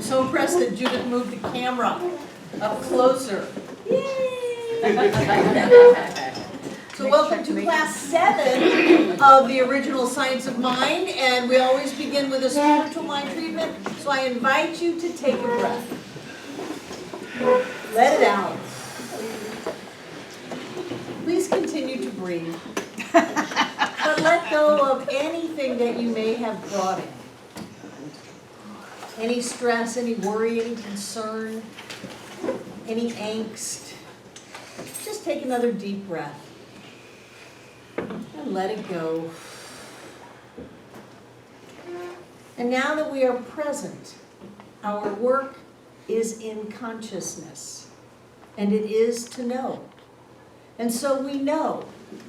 so impressed that Judith moved the camera up closer. Yay! So welcome to class 7 of the original Science of Mind, and we always begin with a spiritual mind treatment, so I invite you to take a breath. Let it out. Please continue to breathe, but let go of anything that you may have brought in. Any stress, any worry, any concern, any angst. Just take another deep breath and let it go. And now that we are present, our work is in consciousness, and it is to know. And so we know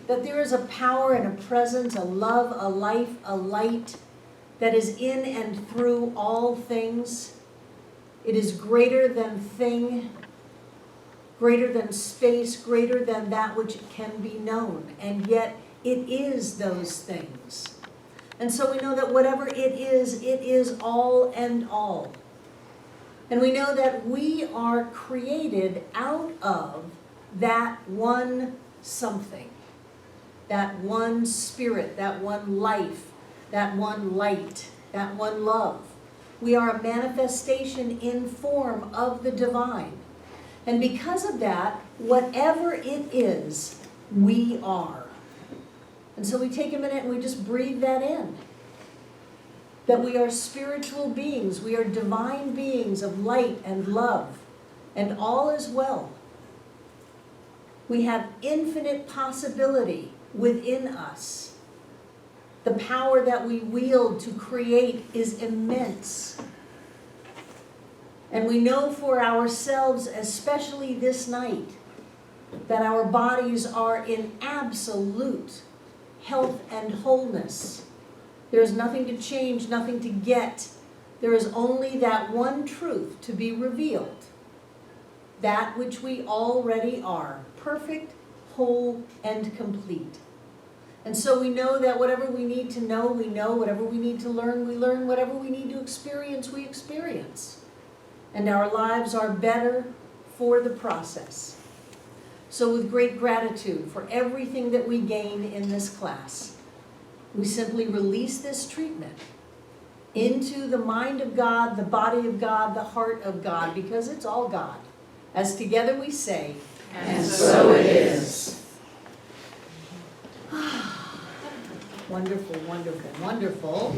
that there is a power and a presence, a love, a life, a light that is in and through all things. It is greater than thing, greater than space, greater than that which can be known. And yet it is those things. And so we know that whatever it is all and all. And we know that we are created out of that one something, that one spirit, that one life, that one light, that one love. We are a manifestation in form of the divine. And because of that, whatever it is, we are. And so we take a minute and we just breathe that in. That we are spiritual beings, we are divine beings of light and love, and all is well. We have infinite possibility within us. The power that we wield to create is immense. And we know for ourselves, especially this night, that our bodies are in absolute health and wholeness. There is nothing to change, nothing to get. There is only that one truth to be revealed. That which we already are, perfect, whole, and complete. And so we know that whatever we need to know, we know. Whatever we need to learn, we learn. Whatever we need to experience, we experience. And our lives are better for the process. So with great gratitude for everything that we gain in this class, we simply release this treatment into the mind of God, the body of God, the heart of God, because it's all God. As together we say, and so it is. Wonderful, wonderful, wonderful.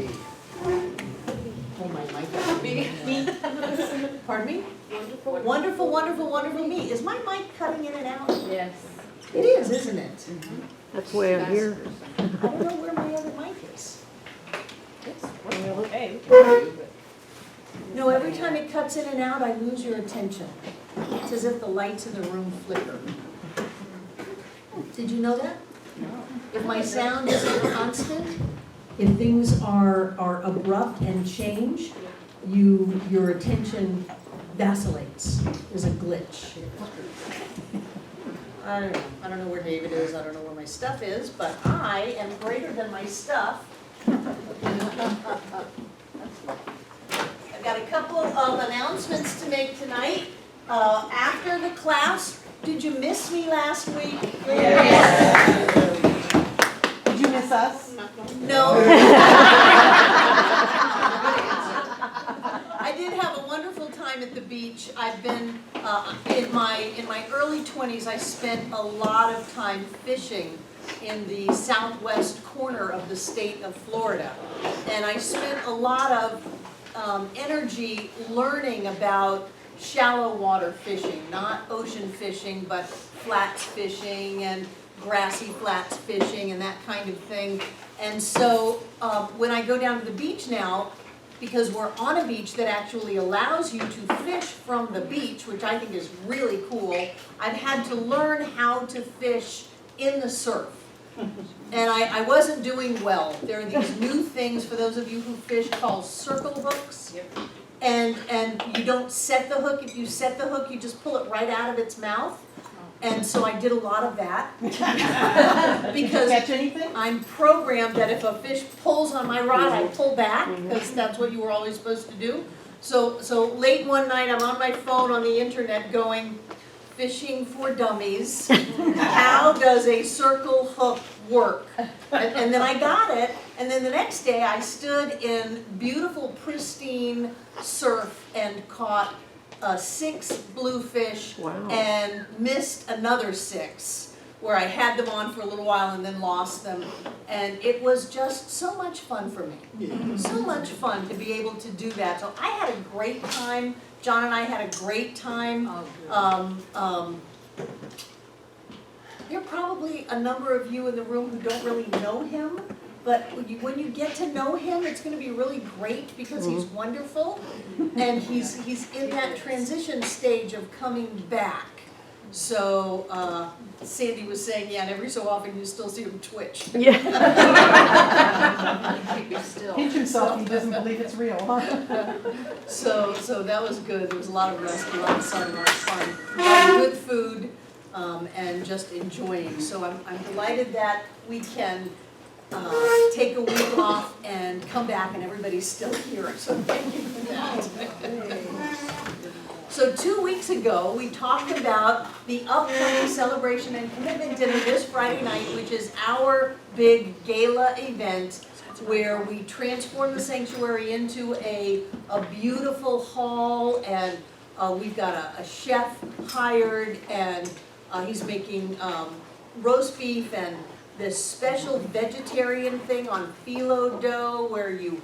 Hold my mic. Me. Pardon me? Wonderful. Wonderful, wonderful, wonderful me. Is my mic cutting in and out? Yes. It is, isn't it? Mm-hmm. That's way out here. I don't know where my other mic is. It's okay. No, every time it cuts in and out, I lose your attention. It's as if the lights in the room flicker. Did you know that? No. If my sound isn't constant, if things are abrupt and change, your attention vacillates. There's a glitch. I don't know where David is, I don't know where my stuff is, but I am greater than my stuff. I've got a couple of announcements to make tonight. After the class, did you miss me last week? Yes. Did you miss us? No. I did have a wonderful time at the beach. I've been, in my early 20s, I spent a lot of time fishing in the southwest corner of the state of Florida. And I spent a lot of energy learning about shallow water fishing, not ocean fishing, but flats fishing and grassy flats fishing and that kind of thing. And so when I go down to the beach now, because we're on a beach that actually allows you to fish from the beach, which I think is really cool, I've had to learn how to fish in the surf. And I wasn't doing well. There are these new things, for those of you who fish, called circle hooks. Yep. And you don't set the hook. If you set the hook, you just pull it right out of its mouth. And so I did a lot of that. Because catch anything? I'm programmed that if a fish pulls on my rod, I pull back, because that's what you were always supposed to do. So late one night, I'm on my phone on the internet going, fishing for dummies. How does a circle hook work? And then I got it, and then the next day I stood in beautiful, pristine surf and caught 6 bluefish and missed another 6. Where I had them on for a little while and then lost them. And it was just so much fun for me. So much fun to be able to do that. So I had a great time. John and I had a great time. There are probably a number of you in the room who don't really know him. But when you get to know him, it's going to be really great because he's wonderful. And he's in that transition stage of coming back. So Sandy was saying, yeah, and every so often you still see him twitch. Yeah. Still. Pinch himself, he doesn't believe it's real, huh? So that was good. There was a lot of rescue, a lot of sun, a lot of fun, a lot of good food, and just enjoying. So I'm delighted that we can take a week off and come back and everybody's still here. So thank you for that. So 2 weeks ago, we talked about the upcoming celebration and commitment dinner this Friday night, which is our big gala event where we transform the sanctuary into a beautiful hall, and we've got a chef hired, and he's making roast beef and this special vegetarian thing on phyllo dough where you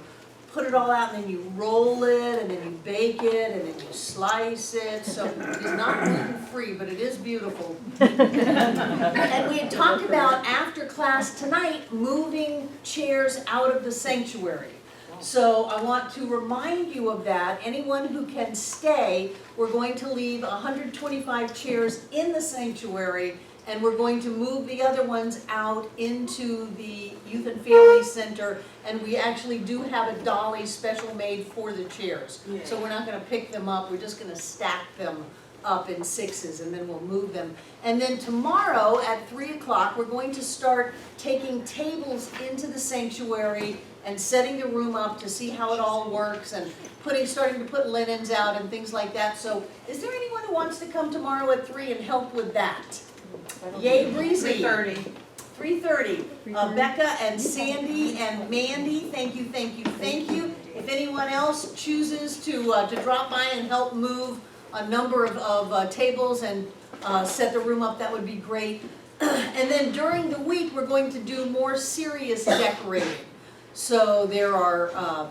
put it all out and then you roll it and then you bake it and then you slice it. So it is not gluten-free, but it is beautiful. And we had talked about after class tonight moving chairs out of the sanctuary. So I want to remind you of that. Anyone who can stay, we're going to leave 125 chairs in the sanctuary, and we're going to move the other ones out into the Youth and Family Center, and we actually do have a dolly special made for the chairs. So we're not going to pick them up, we're just going to stack them up in 6s, and then we'll move them. And then tomorrow at 3 o'clock, we're going to start taking tables into the sanctuary and setting the room up to see how it all works, and starting to put linens out and things like that. So is there anyone who wants to come tomorrow at 3 and help with that? Yay, breezy. 3:30. 3:30. Becca and Sandy and Mandy, thank you, thank you, thank you. If anyone else chooses to drop by and help move a number of tables and set the room up, that would be great. And then during the week, we're going to do more serious decorating. So there are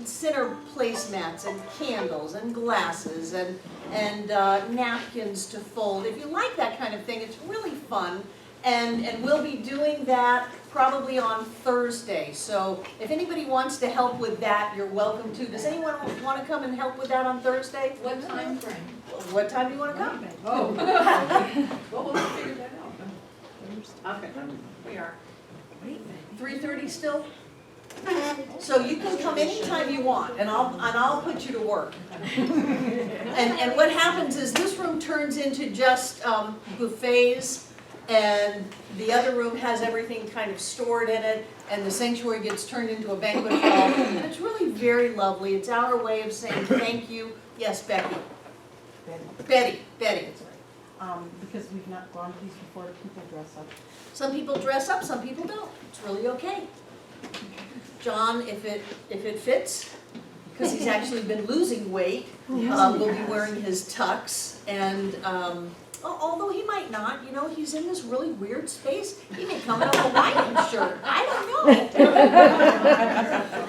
center placemats and candles and glasses and napkins to fold. If you like that kind of thing, it's really fun. And we'll be doing that probably on Thursday. So if anybody wants to help with that, you're welcome to. Does anyone want to come and help with that on Thursday? What time frame? What time do you want to come? Oh. Well, we'll figure that out. Okay, we are. 3:30 still? So you can come anytime you want, and I'll put you to work. And what happens is this room turns into just buffets, and the other room has everything kind of stored in it, and the sanctuary gets turned into a banquet hall, and it's really very lovely. It's our way of saying thank you. Yes, Becky. Betty. Because we've not gone to these before, people dress up. Some people dress up, some people don't. It's really okay. John, if it fits, because he's actually been losing weight, will be wearing his tux, and although he might not, he's in this really weird space. He may come in a Hawaiian shirt. I don't know.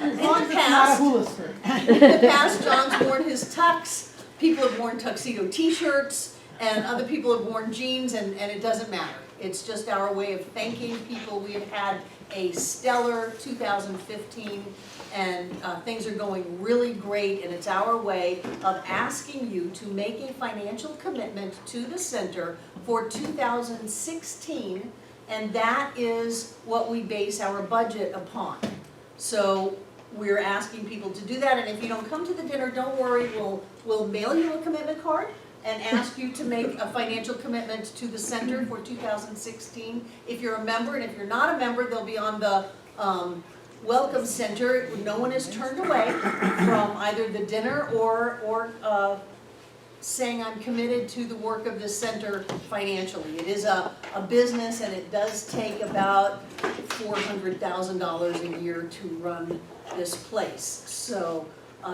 In the past, John's worn his tux. People have worn tuxedo t-shirts, and other people have worn jeans, and it doesn't matter. It's just our way of thanking people. We have had a stellar 2015, and things are going really great, and it's our way of asking you to make a financial commitment to the center for 2016, and that is what we base our budget upon. So we're asking people to do that, and if you don't come to the dinner, don't worry, we'll mail you a commitment card and ask you to make a financial commitment to the center for 2016. If you're a member, and if you're not a member, they'll be on the welcome center. No one is turned away from either the dinner or saying I'm committed to the work of this center financially. It is a business, and it does take about $400,000 a year to run this place. So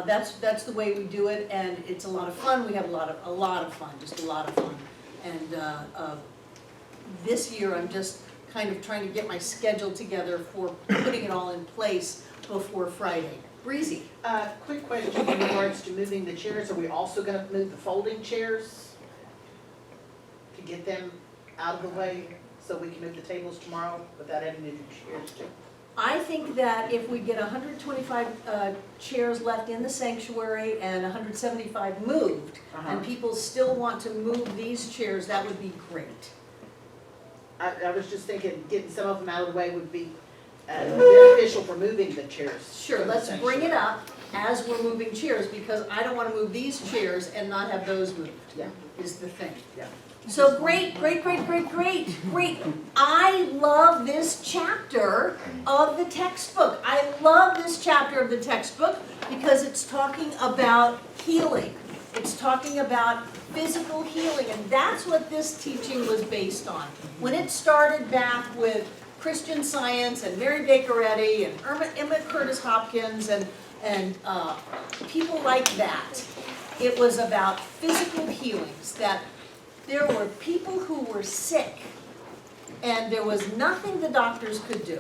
that's the way we do it, and it's a lot of fun. We have a lot of fun, just a lot of fun. And this year I'm just kind of trying to get my schedule together for putting it all in place before Friday. Breezy. Quick question in regards to moving the chairs. Are we also gonna move the folding chairs to get them out of the way so we can move the tables tomorrow without having to do chairs too? I think that if we get 125 chairs left in the sanctuary and 175 moved, and people still want to move these chairs, that would be great. I was just thinking getting some of them out of the way would be beneficial for moving the chairs. Sure, let's bring it up as we're moving chairs, because I don't want to move these chairs and not have those moved, Yeah. is the thing. Yeah. So great. I love this chapter of the textbook. I love this chapter of the textbook because it's talking about healing. It's talking about physical healing, and that's what this teaching was based on. When it started back with Christian Science and Mary Baker Eddy and Emma Curtis Hopkins and people like that, it was about physical healings, that there were people who were sick and there was nothing the doctors could do.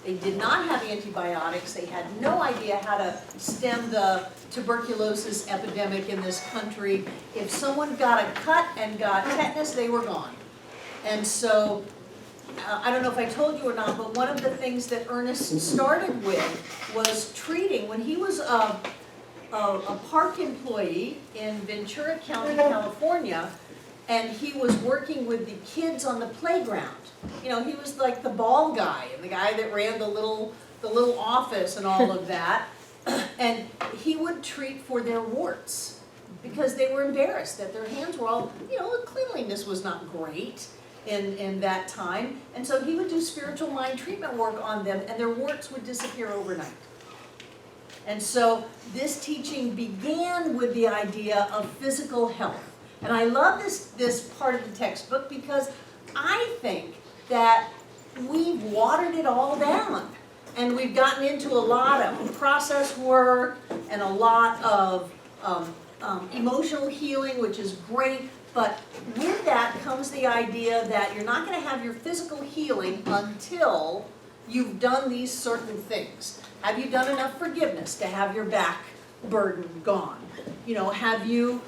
They did not have antibiotics. They had no idea how to stem the tuberculosis epidemic in this country. If someone got a cut and got tetanus, they were gone. And so, I don't know if I told you or not, but one of the things that Ernest started with was treating, when he was a park employee in Ventura County, California, and he was working with the kids on the playground. You know, he was like the ball guy and the guy that ran the little office and all of that. And he would treat for their warts because they were embarrassed that their hands were all, you know, the cleanliness was not great in that time. And so he would do spiritual mind treatment work on them, and their warts would disappear overnight. And so this teaching began with the idea of physical health. And I love this part of the textbook because I think that we've watered it all down. And we've gotten into a lot of process work and a lot of emotional healing, which is great. But with that comes the idea that you're not going to have your physical healing until you've done these certain things. Have you done enough forgiveness to have your back burden gone? You know, have you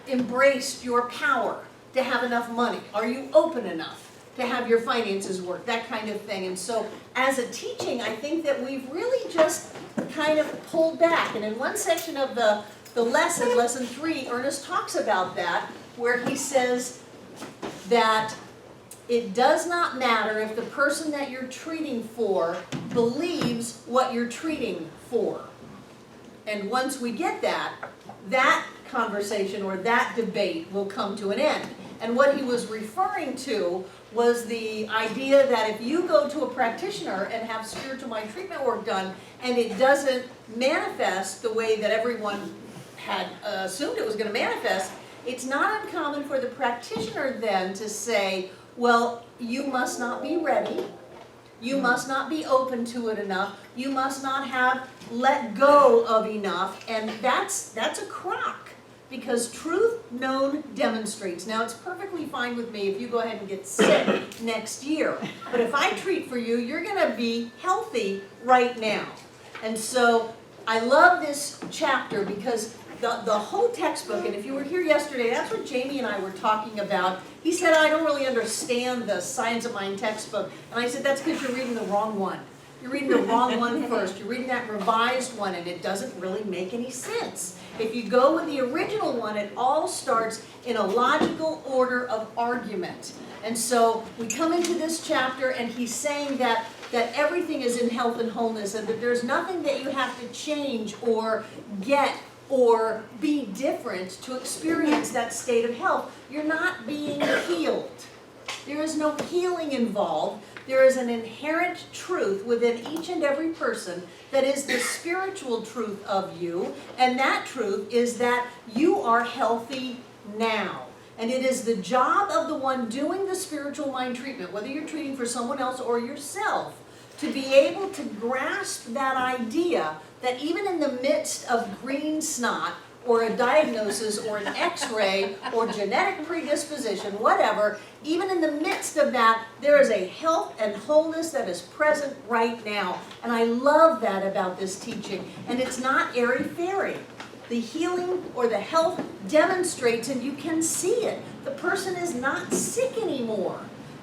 embraced your power to have enough money? Are you open enough to have your finances work? That kind of thing. And so as a teaching, I think that we've really just kind of pulled back. And in one section of the lesson, lesson 3, Ernest talks about that, where he says that it does not matter if the person that you're treating for believes what you're treating for. And once we get that conversation or that debate will come to an end. And what he was referring to was the idea that if you go to a practitioner and have spiritual mind treatment work done and it doesn't manifest the way that everyone had assumed it was going to manifest, it's not uncommon for the practitioner then to say, well, you must not be ready. You must not be open to it enough. You must not have let go of enough. And that's a crock, because truth known demonstrates. Now, it's perfectly fine with me if you go ahead and get sick next year. But if I treat for you, you're going to be healthy right now. And so I love this chapter because the whole textbook, and if you were here yesterday, that's what Jamie and I were talking about. He said, I don't really understand the Science of Mind textbook. And I said, that's because you're reading the wrong one. You're reading the wrong one first. You're reading that revised one, and it doesn't really make any sense. If you go with the original one, it all starts in a logical order of argument. And so we come into this chapter, and he's saying that everything is in health and wholeness, and that there's nothing that you have to change or get or be different to experience that state of health. You're not being healed. There is no healing involved. There is an inherent truth within each and every person that is the spiritual truth of you, and that truth is that you are healthy now. And it is the job of the one doing the spiritual mind treatment, whether you're treating for someone else or yourself, to be able to grasp that idea that even in the midst of green snot, or a diagnosis, or an x-ray, or genetic predisposition, whatever, even in the midst of that, there is a health and wholeness that is present right now. And I love that about this teaching. And it's not airy-fairy. The healing or the health demonstrates, and you can see it. The person is not sick anymore.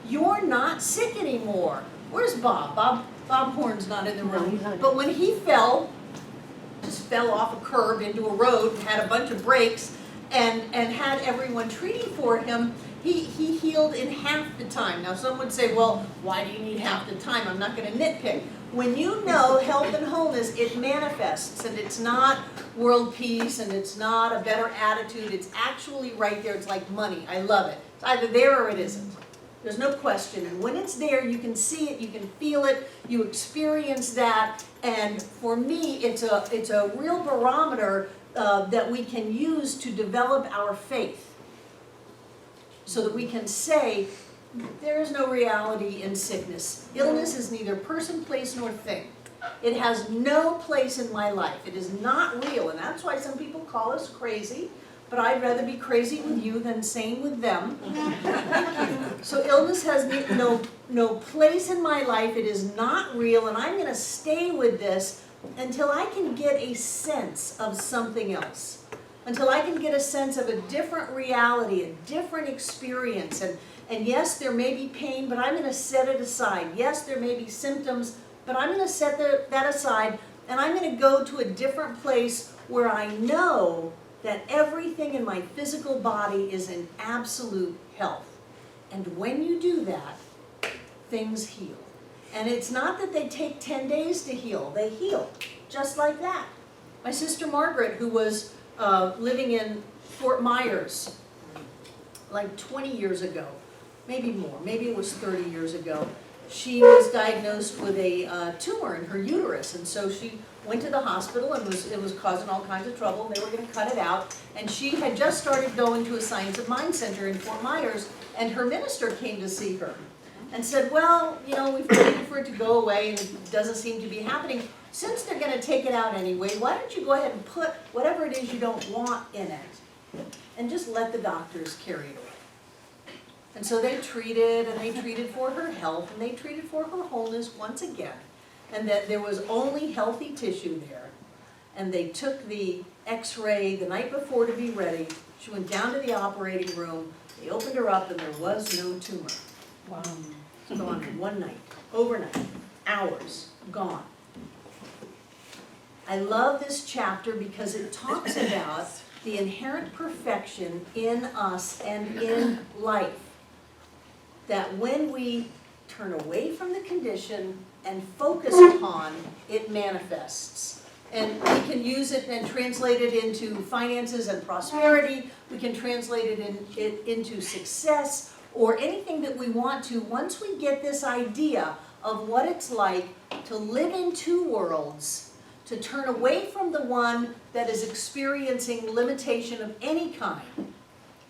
You're not sick anymore. Where's Bob? Bob Horn's not in the room. But when he just fell off a curb into a road and had a bunch of breaks and had everyone treating for him, he healed in half the time. Now some would say, well, why do you need half the time? I'm not going to nitpick. When you know health and wholeness, it manifests, and it's not world peace, and it's not a better attitude. It's actually right there. It's like money. I love it. It's either there or it isn't. There's no question. And when it's there, you can see it, you can feel it, you experience that. And for me, it's a real barometer that we can use to develop our faith, so that we can say, there is no reality in sickness. Illness is neither person, place, nor thing. It has no place in my life. It is not real. And that's why some people call us crazy. But I'd rather be crazy with you than sane with them. So illness has no place in my life. It is not real, and I'm going to stay with this until I can get a sense of something else. Until I can get a sense of a different reality, a different experience. And yes, there may be pain, but I'm going to set it aside. Yes, there may be symptoms, but I'm going to set that aside, and I'm going to go to a different place where I know that everything in my physical body is in absolute health. And when you do that, things heal. And it's not that they take 10 days to heal. They heal just like that. My sister Margaret, who was living in Fort Myers like 20 years ago, maybe more, maybe it was 30 years ago, she was diagnosed with a tumor in her uterus. And so she went to the hospital, and it was causing all kinds of trouble. They were going to cut it out. And she had just started going to a Science of Mind Center in Fort Myers, and her minister came to see her and said, well, you know, we've waited for it to go away, and it doesn't seem to be happening. Since they're going to take it out anyway, why don't you go ahead and put whatever it is you don't want in it, and just let the doctors carry it away. And so they treated, and they treated for her health, and they treated for her wholeness once again. And that there was only healthy tissue there. And they took the x-ray the night before to be ready. She went down to the operating room. They opened her up, and there was no tumor. Wow. It's gone in one night, overnight, hours, gone. I love this chapter because it talks about the inherent perfection in us and in life. That when we turn away from the condition and focus upon, it manifests. And we can use it and translate it into finances and prosperity. We can translate it into success, or anything that we want to, once we get this idea of what it's like to live in two worlds, to turn away from the one that is experiencing limitation of any kind,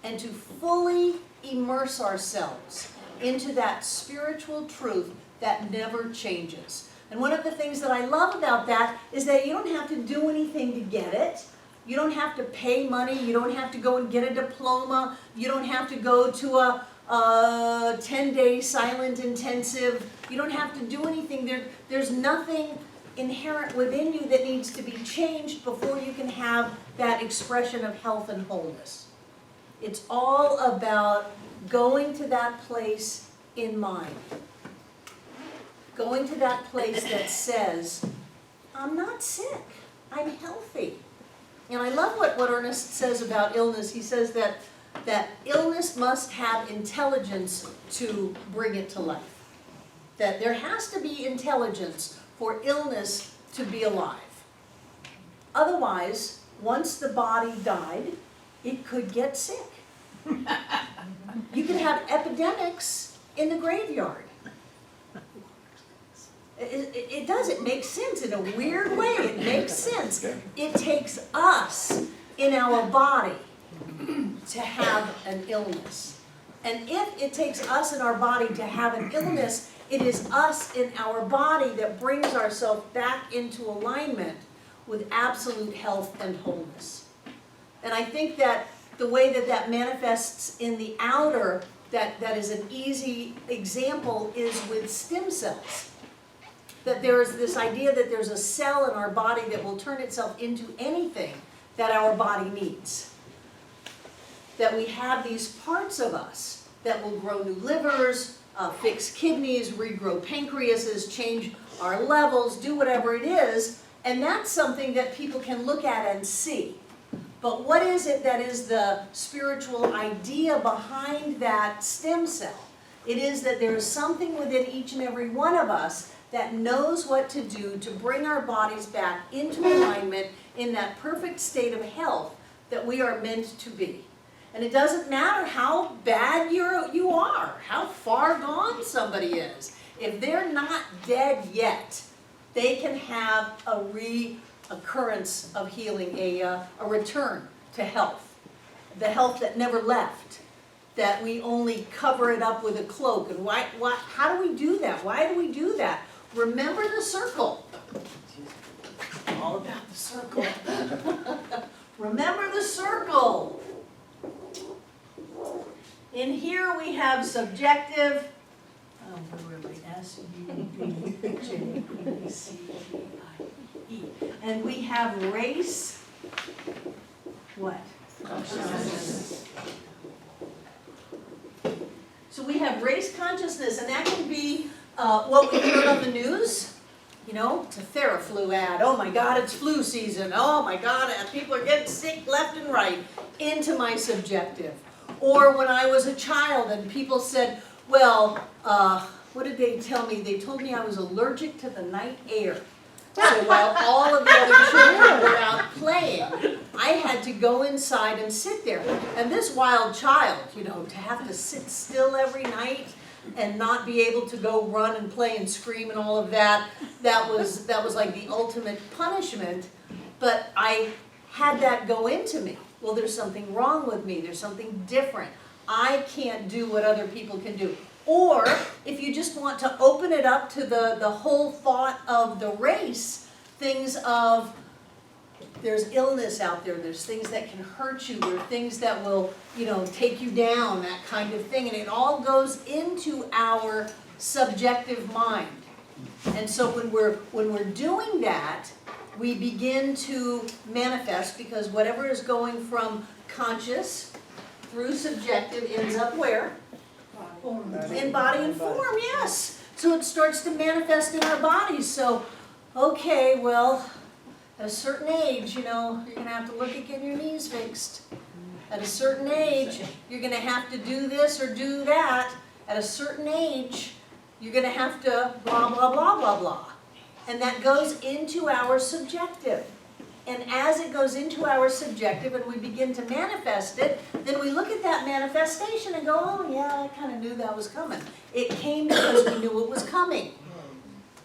and to fully immerse ourselves into that spiritual truth that never changes. And one of the things that I love about that is that you don't have to do anything to get it. You don't have to pay money. You don't have to go and get a diploma. You don't have to go to a 10-day silent intensive. You don't have to do anything. There's nothing inherent within you that needs to be changed before you can have that expression of health and wholeness. It's all about going to that place in mind. Going to that place that says, I'm not sick, I'm healthy. And I love what Ernest says about illness. He says that illness must have intelligence to bring it to life. That there has to be intelligence for illness to be alive. Otherwise, once the body died, it could get sick. You can have epidemics in the graveyard. It does, it makes sense in a weird way, it makes sense. It takes us in our body to have an illness. And if it takes us in our body to have an illness, it is us in our body that brings ourselves back into alignment with absolute health and wholeness. And I think that the way that that manifests in the outer, that is an easy example, is with stem cells. That there is this idea that there's a cell in our body that will turn itself into anything that our body needs. That we have these parts of us that will grow new livers, fix kidneys, regrow pancreases, change our levels, do whatever it is, and that's something that people can look at and see. But what is it that is the spiritual idea behind that stem cell? It is that there is something within each and every one of us that knows what to do to bring our bodies back into alignment in that perfect state of health that we are meant to be. And it doesn't matter how bad you are, how far gone somebody is. If they're not dead yet, they can have a reoccurrence of healing, a return to health. The health that never left, that we only cover it up with a cloak. And how do we do that? Why do we do that? Remember the circle. All about the circle. Remember the circle. In here we have subjective, where am I? S-U-B-J-E-C-T-I-E. And we have race, what? Consciousness. So we have race consciousness, and that can be what we heard on the news. You know, it's a Theraflu ad. Oh my God, it's flu season. Oh my God, people are getting sick left and right. Into my subjective. Or when I was a child and people said, well, what did they tell me? They told me I was allergic to the night air. So while all of the other children were out playing, I had to go inside and sit there. And this wild child, you know, to have to sit still every night and not be able to go run and play and scream and all of that, that was like the ultimate punishment. But I had that go into me. Well, there's something wrong with me. There's something different. I can't do what other people can do. Or if you just want to open it up to the whole thought of the race, things of there's illness out there, there's things that can hurt you, there are things that will, you know, take you down, that kind of thing. And it all goes into our subjective mind. And so when we're doing that, we begin to manifest, because whatever is going from conscious through subjective ends up where? In body and form, yes. So it starts to manifest in our bodies. So, okay, well, at a certain age, you know, you're going to have to look at getting your knees fixed. At a certain age, you're going to have to do this or do that. At a certain age, you're going to have to blah, blah, blah, blah, blah. And that goes into our subjective. And as it goes into our subjective and we begin to manifest it, then we look at that manifestation and go, oh yeah, I kind of knew that was coming. It came because we knew it was coming.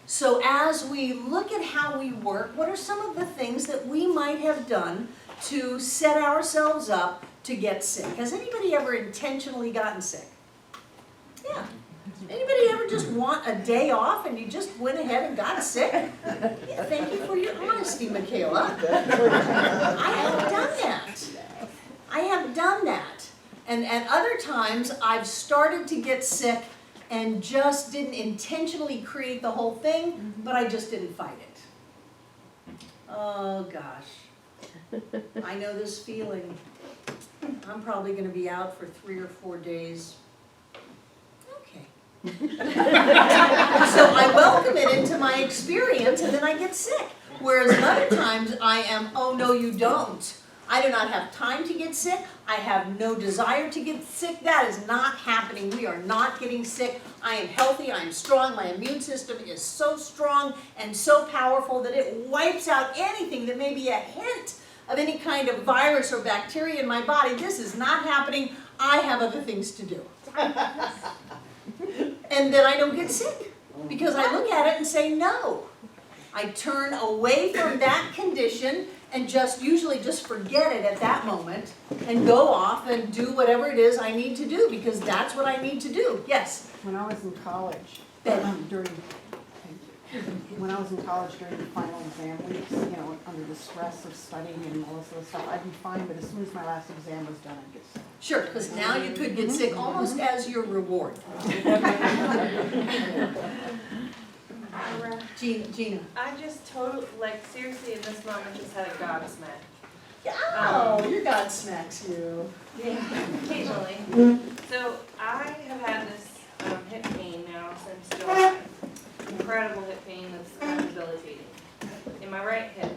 So as we look at how we work, what are some of the things that we might have done to set ourselves up to get sick? Has anybody ever intentionally gotten sick? Yeah. Anybody ever just want a day off and you just went ahead and got sick? Yeah, thank you for your honesty, Michaela. I have done that. I have done that. And at other times, I've started to get sick and just didn't intentionally create the whole thing, but I just didn't fight it. Oh, gosh. I know this feeling. I'm probably going to be out for 3 or 4 days. So I welcome it into my experience and then I get sick. Whereas other times I am, oh no you don't. I do not have time to get sick. I have no desire to get sick. That is not happening. We are not getting sick. I am healthy. I am strong. My immune system is so strong and so powerful that it wipes out anything that may be a hint of any kind of virus or bacteria in my body. This is not happening. I have other things to do. And then I don't get sick. Because I look at it and say, no. I turn away from that condition and usually just forget it at that moment and go off and do whatever it is I need to do because that's what I need to do. Yes? When I was in college, during the final exam weeks, under the stress of studying and all this other stuff, I'd be fine, but as soon as my last exam was done, I'd get sick. Sure, because now you could get sick almost as your reward. Gina. I just totally, seriously, in this moment, just had a gobsmack. Oh, your God smacks you. Yeah, occasionally. So I have had this hip pain now since July. Incredible hip pain that's kind of debilitating. In my right hip.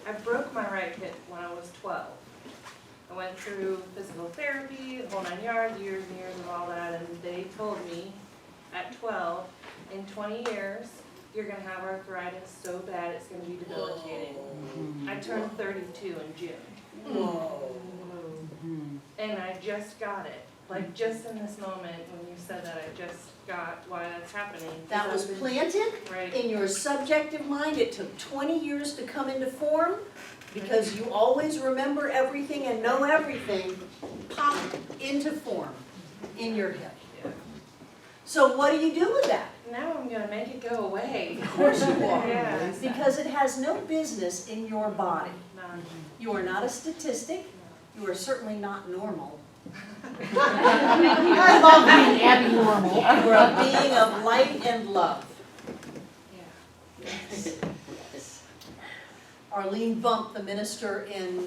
I broke my right hip when I was 12. I went through physical therapy, the whole 9 yards, years and years of all that, and they told me at 12, in 20 years, you're going to have arthritis so bad it's going to be debilitating. I turned 32 in June. Whoa. And I just got it. Just in this moment when you said that, I just got why that's happening. That was planted Right. in your subjective mind. It took 20 years to come into form because you always remember everything and know everything popped into form in your head. Yeah. So what do you do with that? Now I'm going to make it go away. Of course you are. Yeah. Because it has no business in your body. None. You are not a statistic. You are certainly not normal. I love being abnormal. You are a being of light and love. Yeah. Arlene Bump, the minister in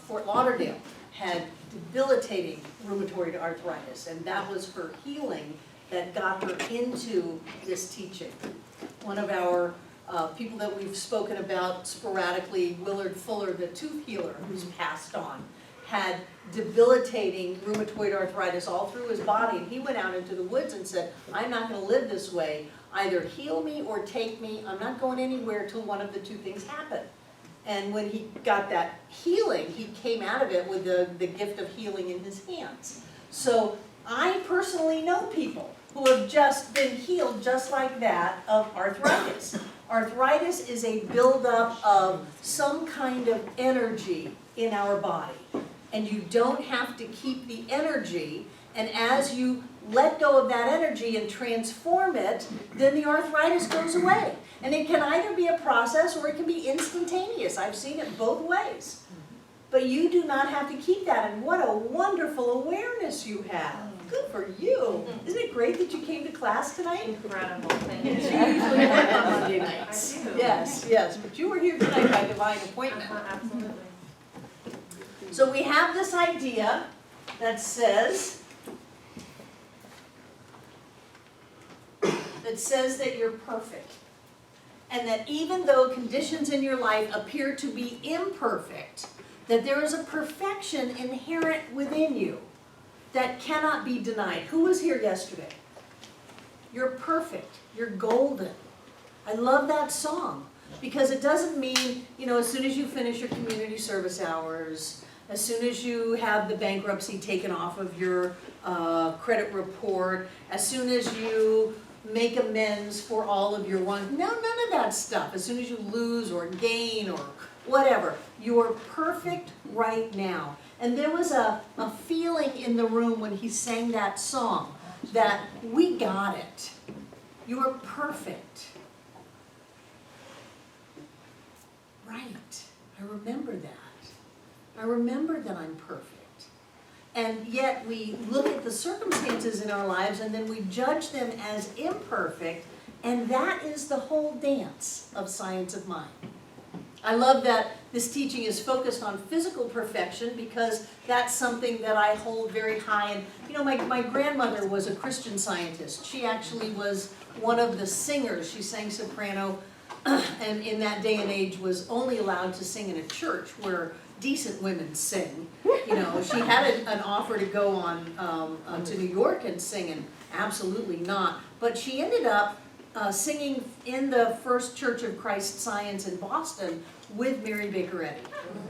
Fort Lauderdale, had debilitating rheumatoid arthritis, and that was her healing that got her into this teaching. One of our people that we've spoken about sporadically, Willard Fuller, the tooth healer who's passed on, had debilitating rheumatoid arthritis all through his body, and he went out into the woods and said, I'm not going to live this way. Either heal me or take me. I'm not going anywhere till one of the two things happen. And when he got that healing, he came out of it with the gift of healing in his hands. So I personally know people who have just been healed just like that of arthritis. Arthritis is a buildup of some kind of energy in our body. And you don't have to keep the energy, and as you let go of that energy and transform it, then the arthritis goes away. And it can either be a process or it can be instantaneous. I've seen it both ways. But you do not have to keep that, and what a wonderful awareness you have. Good for you. Isn't it great that you came to class tonight? Incredible. Thank you. You usually work on Monday nights. I do. Yes, but you were here tonight by divine appointment. Absolutely. So we have this idea that says that you're perfect. And that even though conditions in your life appear to be imperfect, that there is a perfection inherent within you that cannot be denied. Who was here yesterday? You're perfect. You're golden. I love that song because it doesn't mean, as soon as you finish your community service hours, as soon as you have the bankruptcy taken off of your credit report, as soon as you make amends for all of your wrongs. No, none of that stuff. As soon as you lose or gain or whatever, you are perfect right now. And there was a feeling in the room when he sang that song that we got it. You are perfect. Right. I remember that. I remember that I'm perfect. And yet we look at the circumstances in our lives and then we judge them as imperfect, and that is the whole dance of Science of Mind. I love that this teaching is focused on physical perfection because that's something that I hold very high. And my grandmother was a Christian Scientist. She actually was one of the singers. She sang soprano and in that day and age was only allowed to sing in a church where decent women sing. She had an offer to go on to New York and sing, and absolutely not. But she ended up singing in the First Church of Christ Science in Boston with Mary Baker Eddy.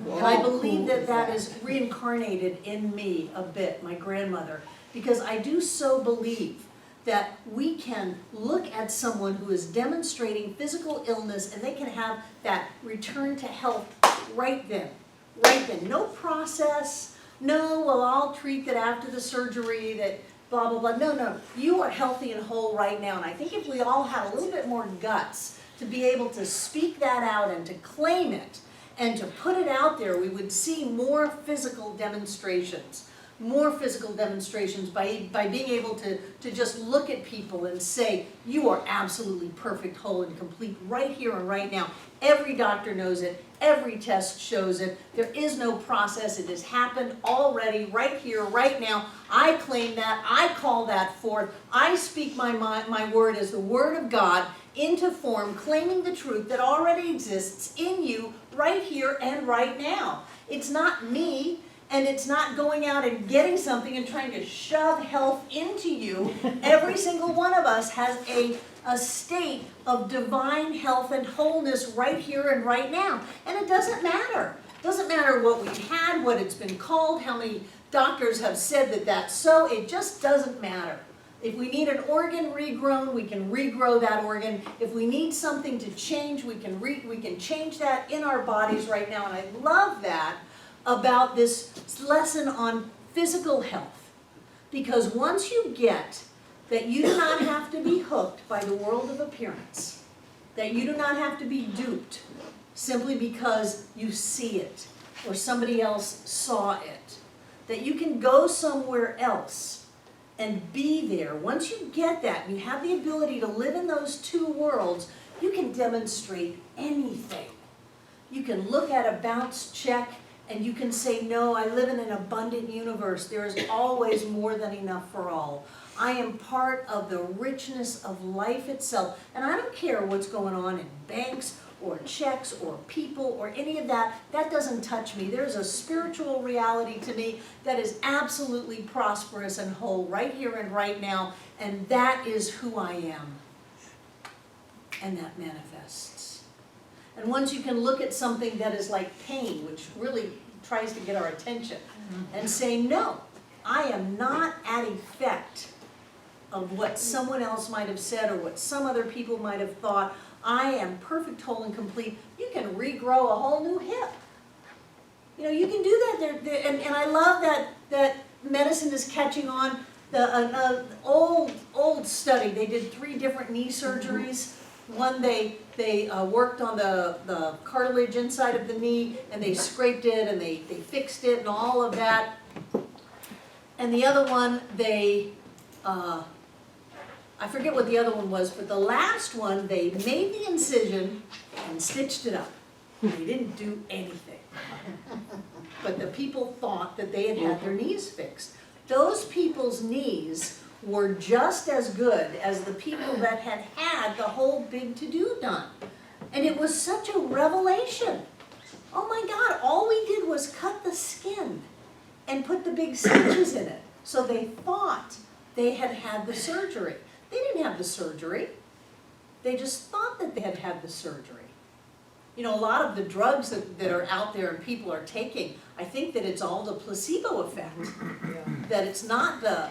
And I believe that is reincarnated in me a bit, my grandmother, because I do so believe that we can look at someone who is demonstrating physical illness and they can have that return to health right then. Right then. No process. No, well, I'll treat that after the surgery, that blah, blah, blah. No, no. You are healthy and whole right now. And I think if we all had a little bit more guts to be able to speak that out and to claim it and to put it out there, we would see more physical demonstrations. More physical demonstrations by being able to just look at people and say, you are absolutely perfect, whole, and complete right here and right now. Every doctor knows it. Every test shows it. There is no process. It has happened already, right here, right now. I claim that. I call that forth. I speak my word as the word of God into form, claiming the truth that already exists in you right here and right now. It's not me. And it's not going out and getting something and trying to shove health into you. Every single one of us has a state of divine health and wholeness right here and right now. And it doesn't matter. It doesn't matter what we've had, what it's been called, how many doctors have said that that's so. It just doesn't matter. If we need an organ regrown, we can regrow that organ. If we need something to change, we can change that in our bodies right now. And I love that about this lesson on physical health. Because once you get that you do not have to be hooked by the world of appearance, that you do not have to be duped simply because you see it or somebody else saw it, that you can go somewhere else and be there. Once you get that, and you have the ability to live in those two worlds, you can demonstrate anything. You can look at a bounce check and you can say, no, I live in an abundant universe. There is always more than enough for all. I am part of the richness of life itself. And I don't care what's going on in banks or checks or people or any of that. That doesn't touch me. There's a spiritual reality to me that is absolutely prosperous and whole right here and right now. And that is who I am. And that manifests. And once you can look at something that is like pain, which really tries to get our attention, and say, no, I am not at effect of what someone else might have said or what some other people might have thought. I am perfect, whole, and complete. You can regrow a whole new hip. You know, you can do that. And I love that medicine is catching on. The old study, they did 3 different knee surgeries. One, they worked on the cartilage inside of the knee, and they scraped it, and they fixed it, and all of that. And the other one, I forget what the other one was, but the last one, they made the incision and stitched it up. They didn't do anything. But the people thought that they had had their knees fixed. Those people's knees were just as good as the people that had had the whole big to-do done. And it was such a revelation. Oh my God, all we did was cut the skin and put the big stitches in it. So they thought they had had the surgery. They didn't have the surgery. They just thought that they had had the surgery. You know, a lot of the drugs that are out there and people are taking, I think that it's all the placebo effect. That it's not the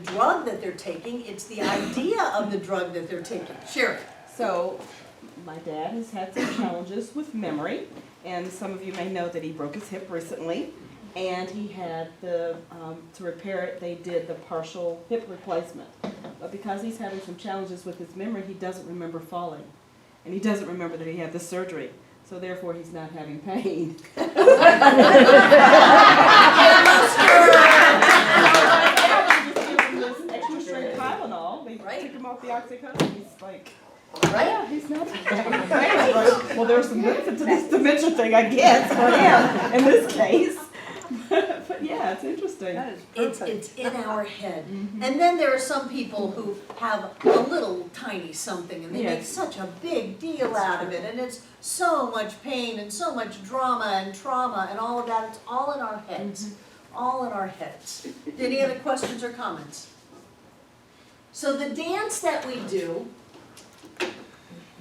drug that they're taking, it's the idea of the drug that they're taking. Sherry. So, my dad has had some challenges with memory, and some of you may know that he broke his hip recently, and he had to repair it, they did the partial hip replacement. But because he's having some challenges with his memory, he doesn't remember falling, and he doesn't remember that he had the surgery. So therefore, he's not having pain. Extra strength Tylenol. They took him off the Oxycontin. He's like, yeah, he's not having pain. Well, there's some benefit to this dementia thing, I guess, for him in this case. But yeah, it's interesting. That is perfect. It's in our head. And then there are some people who have a little tiny something and they make such a big deal out of it, and it's so much pain and so much drama and trauma and all of that. It's all in our heads. All in our heads. Any other questions or comments? So the dance that we do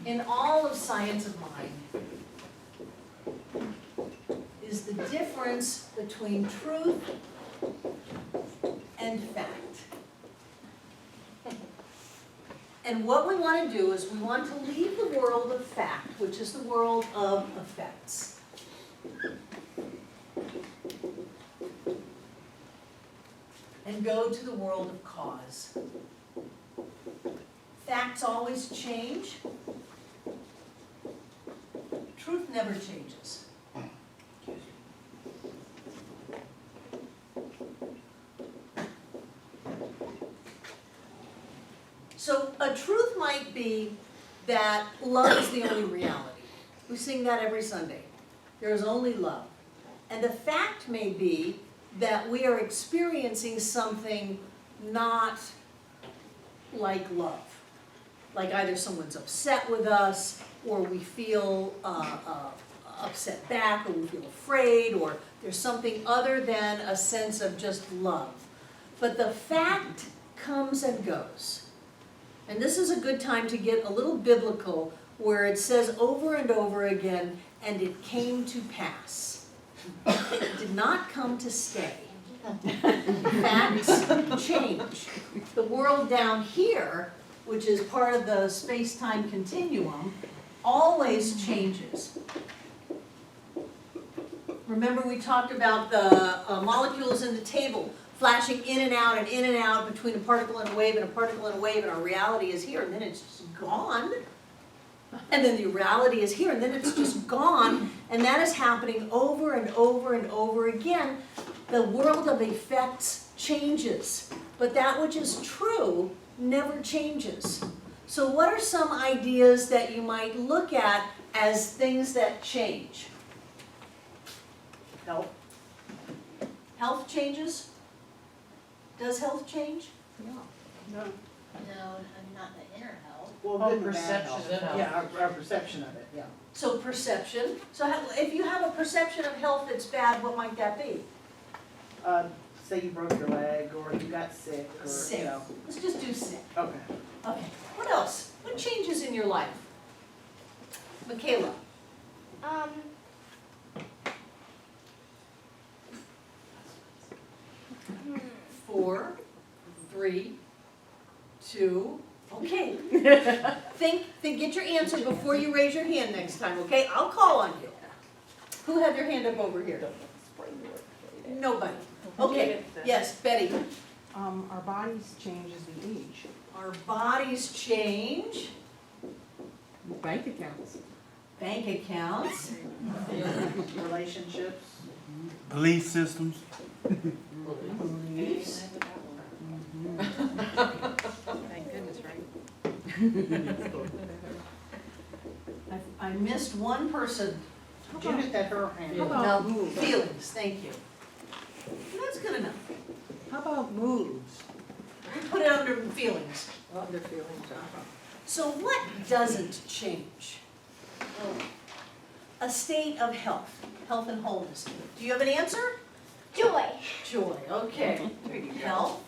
in all of science of mind is the difference between truth and fact. And what we want to do is we want to leave the world of fact, which is the world of effects. And go to the world of cause. Facts always change. Truth never changes. So a truth might be that love is the only reality. We sing that every Sunday. There is only love. And the fact may be that we are experiencing something not like love. Like either someone's upset with us, or we feel upset back, or we feel afraid, or there's something other than a sense of just love. But the fact comes and goes. And this is a good time to get a little biblical, where it says over and over again, and it came to pass. It did not come to stay. Facts change. The world down here, which is part of the space-time continuum, always changes. Remember we talked about the molecules in the table flashing in and out between a particle and a wave and a particle and a wave, and our reality is here, and then it's just gone. And then the reality is here, and then it's just gone, and that is happening over and over and over again. The world of effects changes, but that which is true never changes. So what are some ideas that you might look at as things that change? Health. Health changes? Does health change? No. No, not the inner health. Well, Oh, good and bad perception health. of health. Yeah, our perception of it, yeah. So perception. So if you have a perception of health that's bad, what might that be? Say you broke your leg, or you got sick, or, Sick. you know. Let's just do sick. Okay. Okay. What else? What changes in your life? Michaela. 4, 3, 2. Okay. Think. Get your answer before you raise your hand next time. Okay? I'll call on you. Who had their hand up over here? Nobody. Okay. Yes, Betty. Our bodies change as we age. Our bodies change. Bank accounts. Bank accounts. Relationships. Police systems. Beliefs. Thank goodness, right? I missed one person. Judith had her hand How up. about No, moves? feelings, thank you. That's good enough. How about moves? We put it under feelings. Under feelings, So what doesn't change? A state of health, health and wholeness. Do you have an answer? Joy. Joy, okay. Health.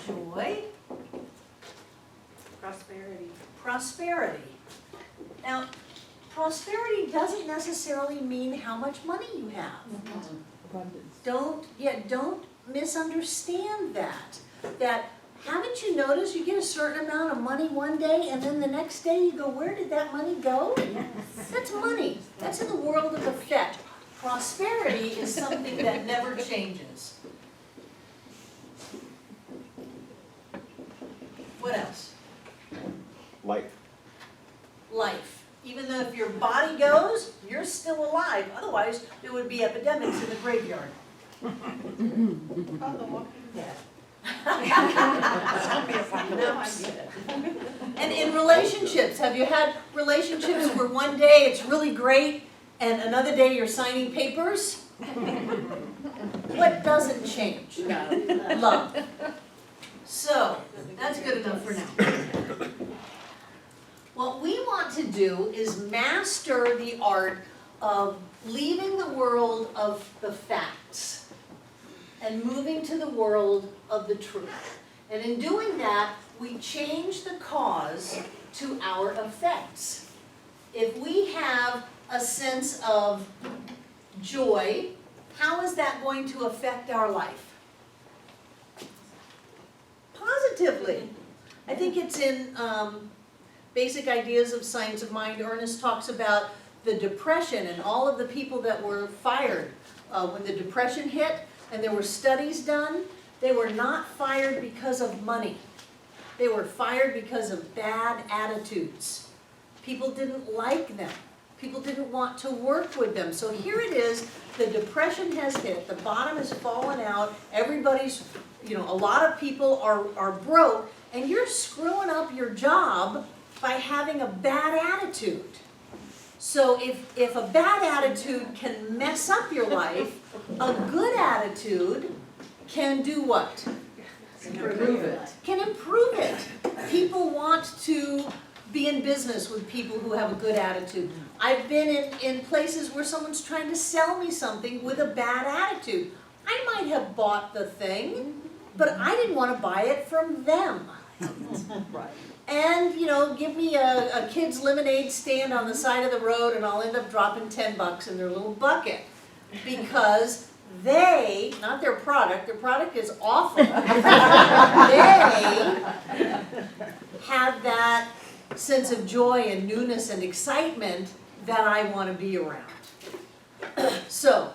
Joy. Prosperity. Prosperity. Now, prosperity doesn't necessarily mean how much money you have. abundance. Don't misunderstand that. That, haven't you noticed you get a certain amount of money one day and then the next day you go, where did that money go? That's money. That's in the world of effect. Prosperity is something that never changes. What else? Life. Life. Even though if your body goes, you're still alive. Otherwise, there would be epidemics in the graveyard. And in relationships, have you had relationships where one day it's really great and another day you're signing papers? What doesn't change? Love. So, that's good enough for now. What we want to do is master the art of leaving the world of the facts and moving to the world of the truth. And in doing that, we change the cause to our effects. If we have a sense of joy, how is that going to affect our life? positively. I think it's in Basic Ideas of Science of Mind. Ernest talks about the Depression and all of the people that were fired when the Depression hit, and there were studies done. They were not fired because of money. They were fired because of bad attitudes. People didn't like them. People didn't want to work with them. So here it is, the Depression has hit, the bottom has fallen out, everybody's, a lot of people are broke, and you're screwing up your job by having a bad attitude. So if a bad attitude can mess up your life, a good attitude can do what? Improve it. Can improve it. People want to be in business with people who have a good attitude. I've been in places where someone's trying to sell me something with a bad attitude. I might have bought the thing, but I didn't want to buy it from them. Right. And, give me a kid's lemonade stand on the side of the road and I'll end up dropping $10 in their little bucket. Because they, not their product is awful. They have that sense of joy and newness and excitement that I want to be around. So,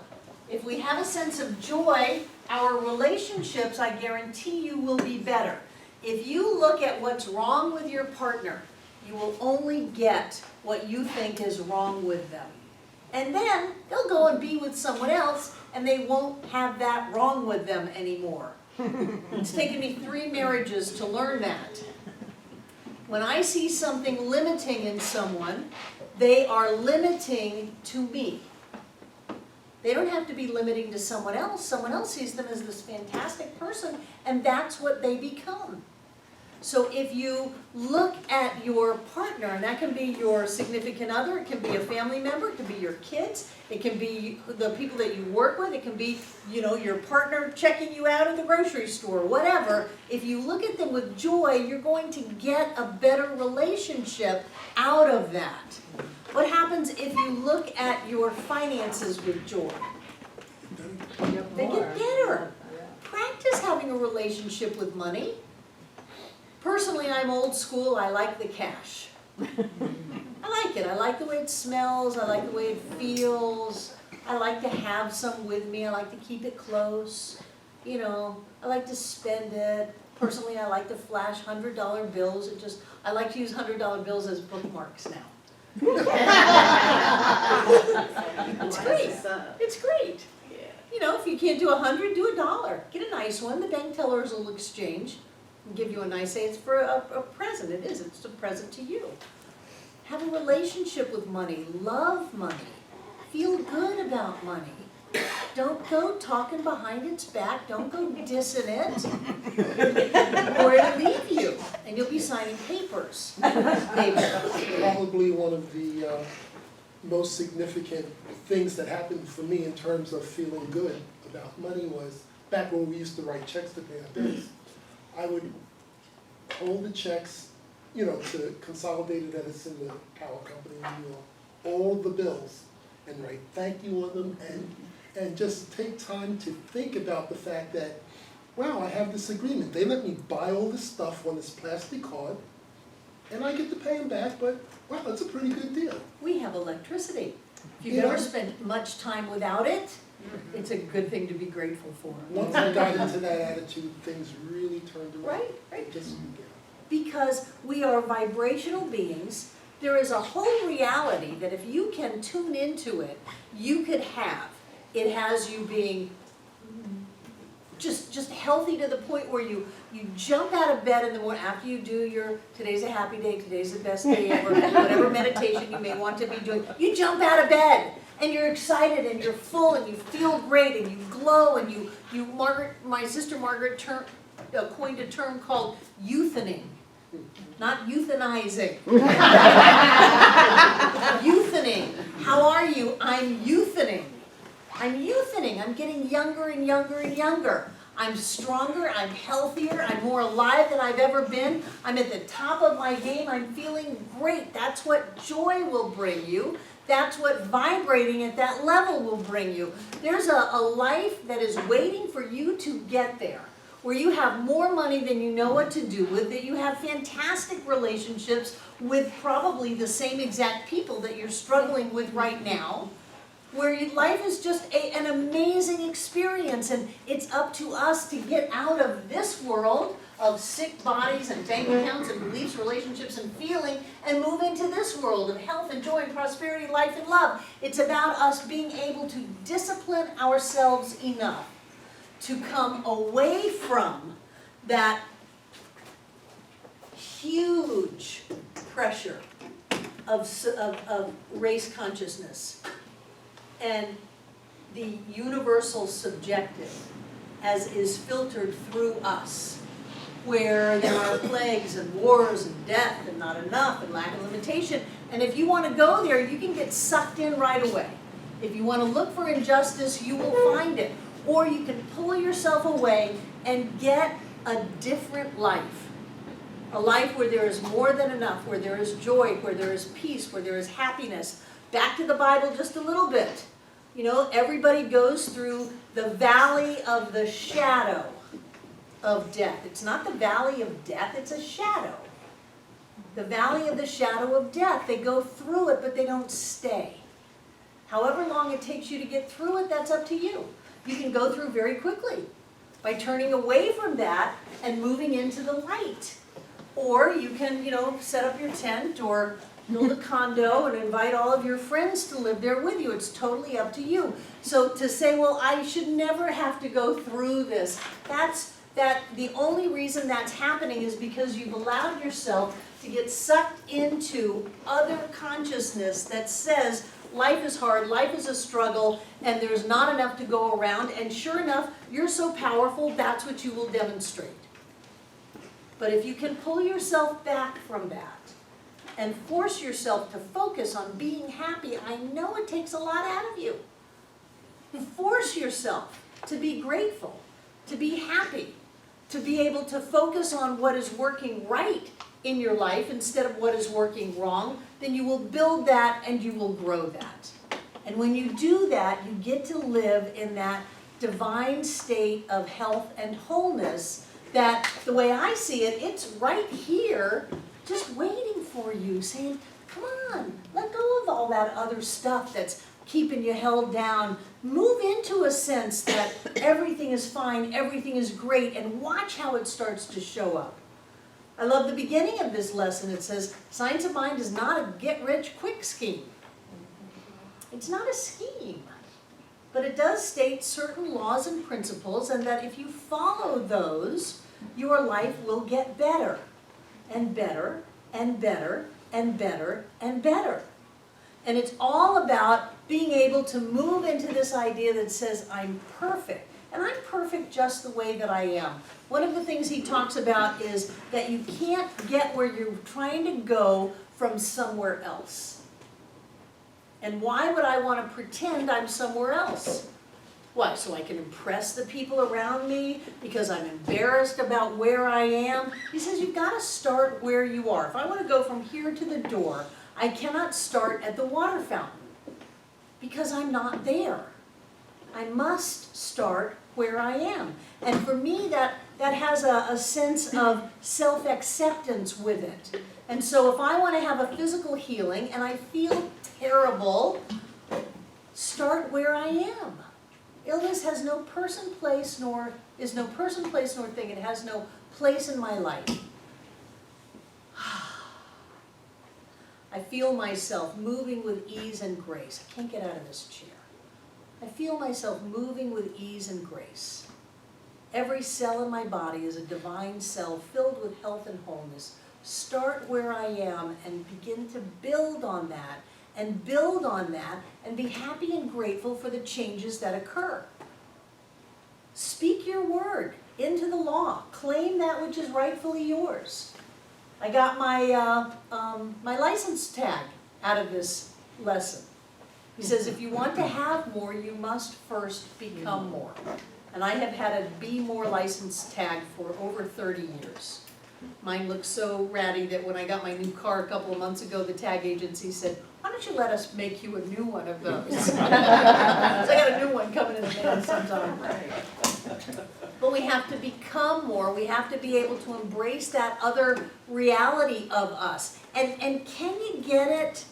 if we have a sense of joy, our relationships, I guarantee you, will be better. If you look at what's wrong with your partner, you will only get what you think is wrong with them. And then they'll go and be with someone else and they won't have that wrong with them anymore. It's taken me 3 marriages to learn that. When I see something limiting in someone, they are limiting to me. They don't have to be limiting to someone else. Someone else sees them as this fantastic person, and that's what they become. So if you look at your partner, and that can be your significant other, it can be a family member, it can be your kids, it can be the people that you work with, it can be, your partner checking you out at the grocery store, whatever. If you look at them with joy, you're going to get a better relationship out of that. What happens if you look at your finances with joy? They get better. Practice having a relationship with money. Personally, I'm old school. I like the cash. I like it. I like the way it smells. I like the way it feels. I like to have some with me. I like to keep it close. I like to spend it. Personally, I like to flash $100 bills. I like to use $100 bills as bookmarks now. It's great. It's great. If you can't do 100, do $1. Get a nice one. The bank tellers will exchange and give you a nice, say it's for a present. It is. It's a present to you. Have a relationship with money. Love money. Feel good about money. Don't go talking behind its back. Don't go dissing it. Or it'll leave you. And you'll be signing papers. Probably one of the most significant things that happened for me in terms of feeling good about money was back when we used to write checks to pay our bills. I would hold the checks, to Consolidated Edison, the power company in New York, all the bills, and write thank you on them, and just take time to think about the fact that, wow, I have this agreement. They let me buy all this stuff on this plastic card, and I get to pay them back, but wow, that's a pretty good deal. We have electricity. If you've never spent much time without it, it's a good thing to be grateful for. Once I got into that attitude, things really turned around. Right. Just, Because we are vibrational beings, there is a whole reality that if you can tune into it, you could have. It has you being just healthy to the point where you jump out of bed in the morning after you do your today's a happy day, today's the best day ever, whatever meditation you may want to be doing. You jump out of bed and you're excited and you're full and you feel great and you glow and my sister Margaret coined a term called youthening. Not euthanizing. Youthening. How are you? I'm youthening. I'm getting younger and younger and younger. I'm stronger, I'm healthier, I'm more alive than I've ever been. I'm at the top of my game, I'm feeling great. That's what joy will bring you. That's what vibrating at that level will bring you. There's a life that is waiting for you to get there. where you have more money than you know what to do with, that you have fantastic relationships with probably the same exact people that you're struggling with right now, where life is just an amazing experience, and it's up to us to get out of this world of sick bodies and bank accounts and beliefs, relationships and feeling, and move into this world of health and joy and prosperity, life and love. It's about us being able to discipline ourselves enough to come away from that huge pressure of race consciousness and the universal subjective as is filtered through us, where there are plagues and wars and death and not enough and lack of limitation. And if you want to go there, you can get sucked in right away. If you want to look for injustice, you will find it. Or you can pull yourself away and get a different life. A life where there is more than enough, where there is joy, where there is peace, where there is happiness. Back to the Bible just a little bit. You know, everybody goes through the valley of the shadow of death. It's not the valley of death, it's a shadow. The valley of the shadow of death. They go through it, but they don't stay. However long it takes you to get through it, that's up to you. You can go through very quickly by turning away from that and moving into the light. Or you can, set up your tent or build a condo and invite all of your friends to live there with you. It's totally up to you. So to say, well, I should never have to go through this, the only reason that's happening is because you've allowed yourself to get sucked into other consciousness that says life is hard, life is a struggle, and there's not enough to go around, and sure enough, you're so powerful, that's what you will demonstrate. But if you can pull yourself back from that and force yourself to focus on being happy, I know it takes a lot out of you. Force yourself to be grateful, to be happy, to be able to focus on what is working right in your life instead of what is working wrong, then you will build that and you will grow that. And when you do that, you get to live in that divine state of health and wholeness that, the way I see it, it's right here just waiting for you, saying, come on, let go of all that other stuff that's keeping you held down. Move into a sense that everything is fine, everything is great, and watch how it starts to show up. I love the beginning of this lesson. It says, Science of Mind is not a get-rich-quick scheme. It's not a scheme, but it does state certain laws and principles, and that if you follow those, your life will get better, and better, and better, and better, and better. And it's all about being able to move into this idea that says, I'm perfect. And I'm perfect just the way that I am. One of the things he talks about is that you can't get where you're trying to go from somewhere else. And why would I want to pretend I'm somewhere else? Why, so I can impress the people around me because I'm embarrassed about where I am? He says you've got to start where you are. If I want to go from here to the door, I cannot start at the water fountain because I'm not there. I must start where I am. And for me, that has a sense of self-acceptance with it. And so if I want to have a physical healing and I feel terrible, start where I am. Illness has no person, place, nor thing. It has no place in my life. I feel myself moving with ease and grace. I can't get out of this chair. I feel myself moving with ease and grace. Every cell in my body is a divine cell filled with health and wholeness. Start where I am and begin to build on that and build on that and be happy and grateful for the changes that occur. Speak your word into the law. Claim that which is rightfully yours. I got my my license tag out of this lesson. He says, if you want to have more, you must first become more. And I have had a Be More license tag for over 30 years. Mine looks so ratty that when I got my new car a couple of months ago, the tag agency said, why don't you let us make you a new one of those? So I got a new one coming in the mail sometime. But we have to become have to be able to embrace that other reality of us. And can you get it?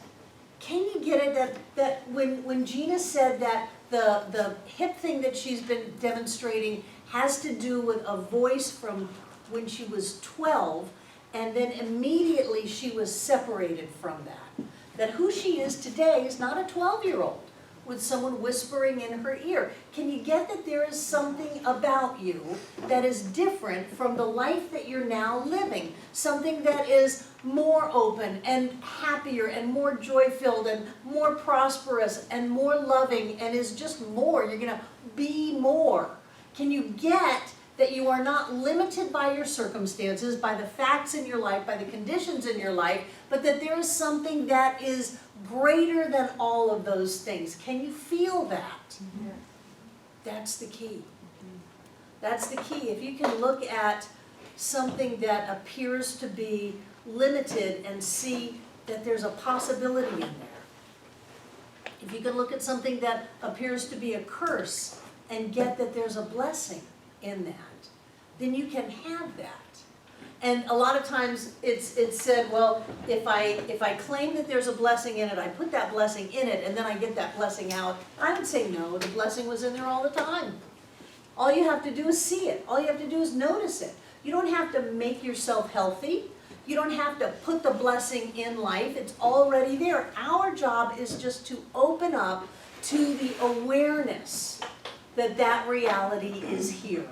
Can you get it that when Gina said that the hip thing that she's been demonstrating has to do with a voice from when she was 12, and then immediately she was separated from that. That who she is today is not a 12-year-old with someone whispering in her ear. Can you get that there is something about you that is different from the life that you're now living? Something that is more open and happier and more joy-filled and more prosperous and more loving and is just more. You're going to be more. Can you get that you are not limited by your circumstances, by the facts in your life, by the conditions in your life, but that there is something that is greater than all of those things? Can you feel that? That's the key. That's the key. If you can look at something that appears to be limited and see that there's a possibility in there. If you can look at something that appears to be a curse and get that there's a blessing in that, then you can have that. And a lot of times it's said, well, if I claim that there's a blessing in it, I put that blessing in it, and then I get that blessing out. I would say no, the blessing was in there all the time. All you have to do is see it. All you have to do is notice it. You don't have to make yourself healthy. You don't have to put the blessing in life. It's already there. Our job is just to open up to the awareness that that reality is here.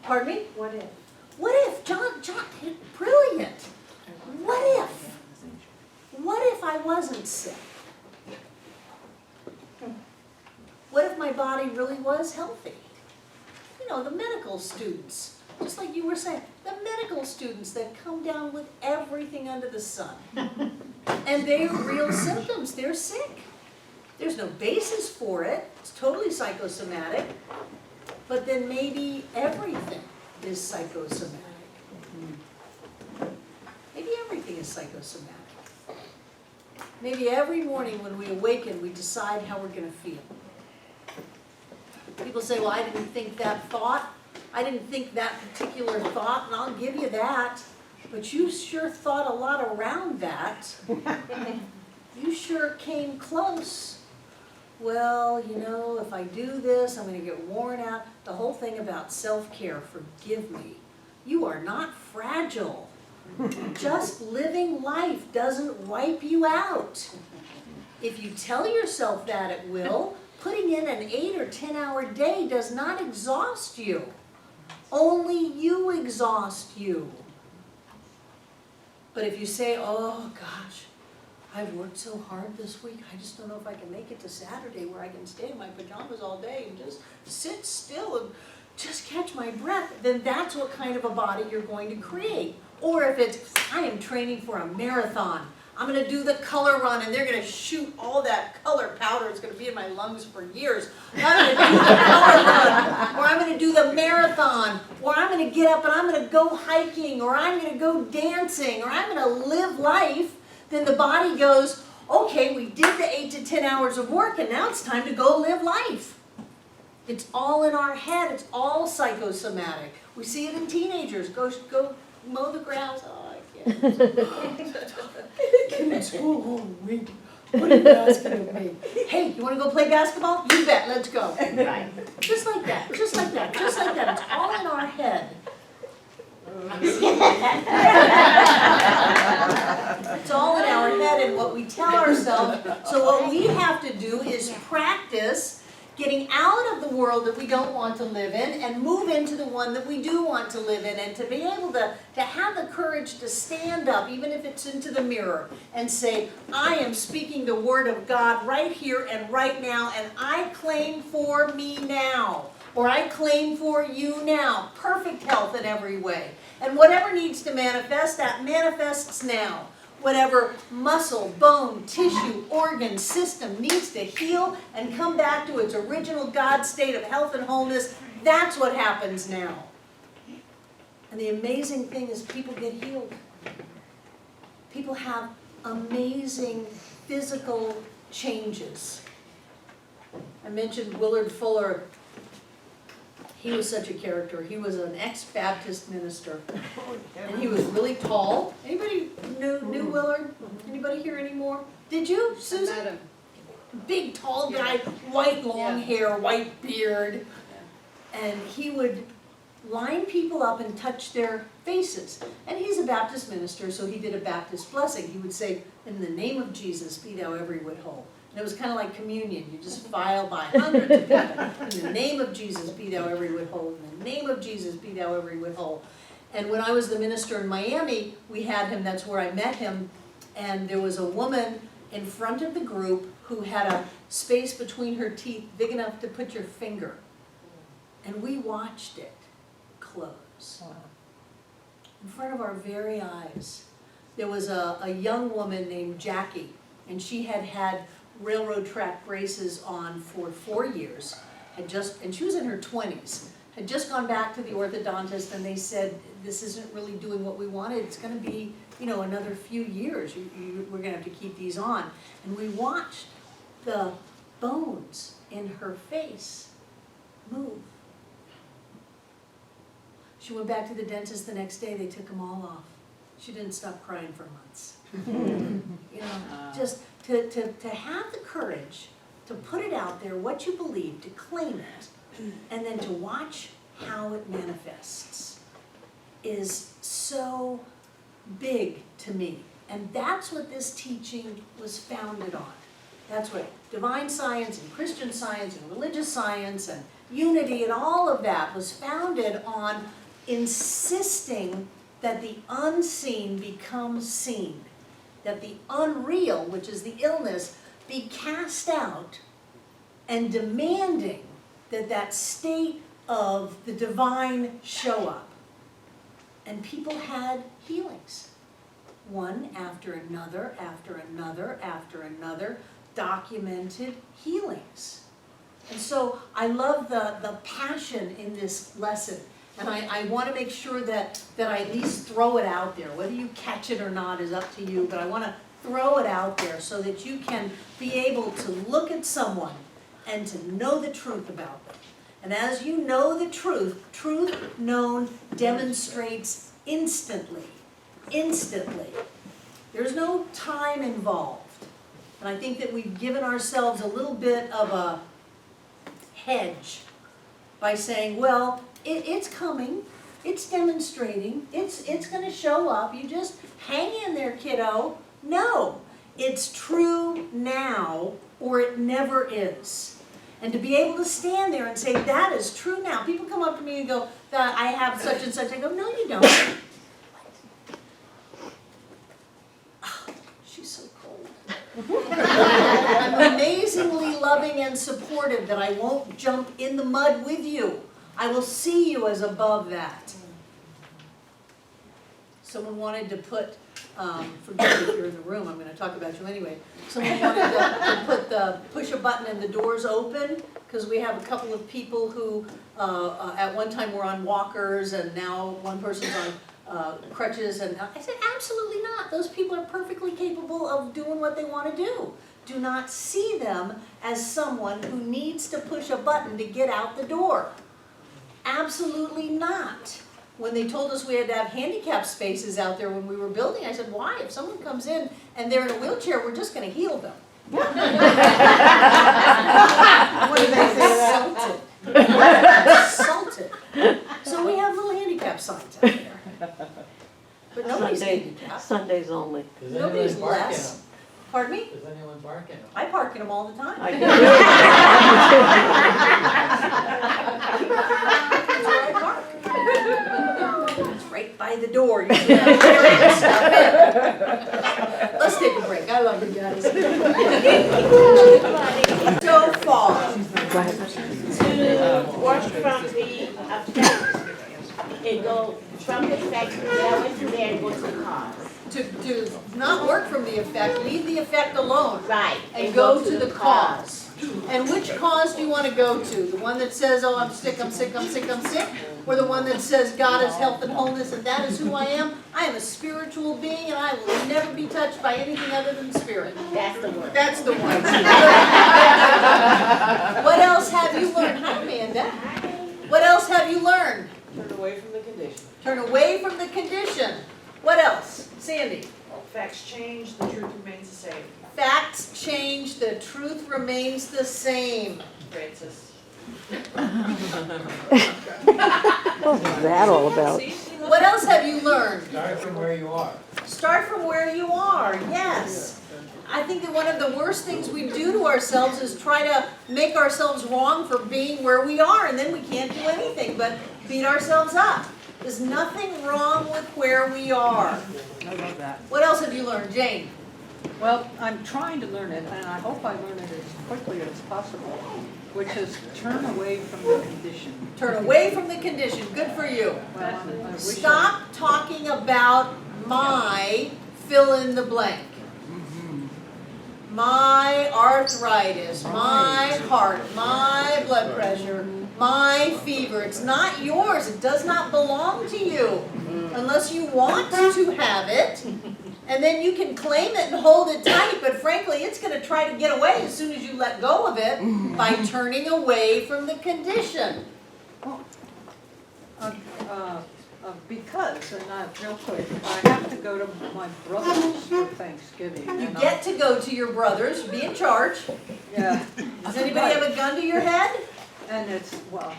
Pardon me? What if? What if? John, brilliant. What if? What if I wasn't sick? What if my body really was healthy? You know, the medical students, just like you were saying, the medical students that come down with everything under the sun. And they are real symptoms. They're sick. There's no basis for it. It's totally psychosomatic. But then maybe everything is psychosomatic. Maybe everything is psychosomatic. Maybe every morning when we awaken, we decide how we're going to feel. People say, well, I didn't think that thought. I didn't think that particular thought, and I'll give you that. But you sure thought a lot around that. You sure came close. Well, you know, if I do this, I'm going to get worn out. The whole thing about self-care, forgive me. You are not fragile. Just living life doesn't wipe you out. If you tell yourself that it will, putting in an 8 or 10 hour day does not exhaust you. Only you exhaust you. But if you say, oh gosh, I've worked so hard this week, I just don't know if I can make it to Saturday where I can stay in my pajamas all day and just sit still and just catch my breath, then that's what kind of a body you're going to create. Or if it's, I am training for a marathon, I'm going to do the color run and they're going to shoot all that color powder, it's going to be in my lungs for years. I'm going to do the color run, or I'm going to do the marathon, or I'm going to get up and I'm going to go hiking, or I'm going to go dancing, or I'm going to live life. Then the body goes, okay, we did the 8 to 10 hours of work and now it's time to go live life. It's all in our head. It's all psychosomatic. We see it in teenagers. Go mow the grass. Oh, I can't. It's so long, week. What are you asking of me? Hey, you want to go play basketball? You bet. Let's go. Right. Just like that. Just like that. Just like that. It's all in our head. It's all in our head and what we tell ourselves. So what we have to do is practice getting out of the world that we don't want to live in and move into the one that we do want to live in, and to be able to have the courage to stand up, even if it's into the mirror, and say, I am speaking the word of God right here and right now, and I claim for me now, or I claim for you now, perfect health in every way. And whatever needs to manifest, that manifests now. Whatever muscle, bone, tissue, organ, system needs to heal and come back to its original God state of health and wholeness, that's what happens now. And the amazing thing is people get healed. People have amazing physical changes. I mentioned Willard Fuller. He was such a character. He was an ex-Baptist minister, and he was really tall. Anybody knew Willard? Anybody here anymore? Did you, Susan? Madam. Big, tall guy, white long hair, white beard. And he would line people up and touch their faces. And he's a Baptist minister, so he did a Baptist blessing. He would say, "In the name of Jesus, be thou every whit whole." And it was kind of like communion. You just file by hundreds of people. In the name of Jesus, be thou every whit whole. In the name of Jesus, be thou every whit whole. And when I was the minister in Miami, we had him, that's where I met him. And there was a woman in front of the group who had a space between her teeth big enough to put your finger. And we watched it close. In front of our very eyes. There was a young woman named Jackie, and she had had railroad track braces on for 4 years, and she was in her 20s, had just gone back to the orthodontist, and they said, "This isn't really doing what we wanted, it's gonna be, another few years, we're gonna have to keep these on." And we watched the bones in her face move. She went back to the dentist the next day, they took them all off. She didn't stop crying for months. Just to have the courage to put it out there, what you believe, to claim it, and then to watch how it manifests is so big to me. And that's what this teaching was founded on. That's what divine science and Christian science and religious science and unity and all of that was founded on insisting that the unseen becomes seen, that the unreal, which is the illness, be cast out, and demanding that that state of the divine show up. And people had healings, one after another, after another, after another, documented healings. And so I love the passion in this lesson. And I want to make sure that I at least throw it out there. Whether you catch it or not is up to you, but I want to throw it out there so that you can be able to look at someone and to know the truth about them. And as you know the truth, truth known demonstrates instantly. Instantly. There's no time involved. And I think that we've given ourselves a little bit of a hedge by saying, well, it's coming, it's demonstrating, it's going to show up, you just hang in there, kiddo. No, it's true now or it never is. And to be able to stand there and say, that is true now. People come up to me and go, I have such and such. I go, no you don't. Oh, she's so cold. I'm amazingly loving and supportive that I won't jump in the mud with you. I will see you as above that. Someone wanted to put, forgive me if you're in the room, I'm going to talk about you anyway. Someone wanted to push a button and the doors open, because we have a couple of people who at one time were on walkers and now one person's on crutches. And I said, absolutely not. Those people are perfectly capable of doing what they want to do. Do not see them as someone who needs to push a button to get out the door. Absolutely not. When they told us we had to have handicap spaces out there when we were building, I said, why? If someone comes in and they're in a wheelchair, we're just going to heal them. What do they say? Insulted. So we have little handicap signs out there. But nobody's handicapped. Sundays only. Nobody's less. Pardon me? Does anyone bark at them? I park in them all the time. I do. That's where I park. It's right by the door. You see that carrying stuff in. Let's take a break. I love you guys. So far. To work from the effect, it go from the effect, go into there and go to the cause. To not work from the effect, leave the effect alone. Right. And go to the cause. And which cause do you want to go to? The one that says, oh, I'm sick, I'm sick, I'm sick, I'm sick? Or the one that says, God is health and wholeness and that is who I am? I am a spiritual being and I will never be touched by anything other than spirit. That's the one. That's the one. What else have you learned? Hi, Amanda. What else have Turn away from the condition. What else? Sandy? Facts change, the truth remains the same. Facts change, the truth remains the same. Francis. What's that all about? What else have you learned? Start from where you are. Start from where you are, yes. I think that one of the worst things we do to ourselves is try to make ourselves wrong for being where we are, and then we can't do anything but beat ourselves up. There's nothing wrong with where we are. I love that. What else have you learned, Jane? Well, I'm trying to learn it, and I hope I learn it as quickly as possible, which is turn away from the condition. Turn away from the condition. Good for you. Well, I wish Stop talking about my fill in the blank. My arthritis, my heart, my blood pressure, my fever. It's not yours. It does not belong to you unless you want to have it. And then you can claim it and hold it tight, but frankly, it's going to try to get away as soon as you let go of it by turning away from the condition. because, and real quick, I have to go to my brother's for Thanksgiving. You and get to go to your brother's, be in charge. Yeah. Does anybody have a gun to your head? And it's, well,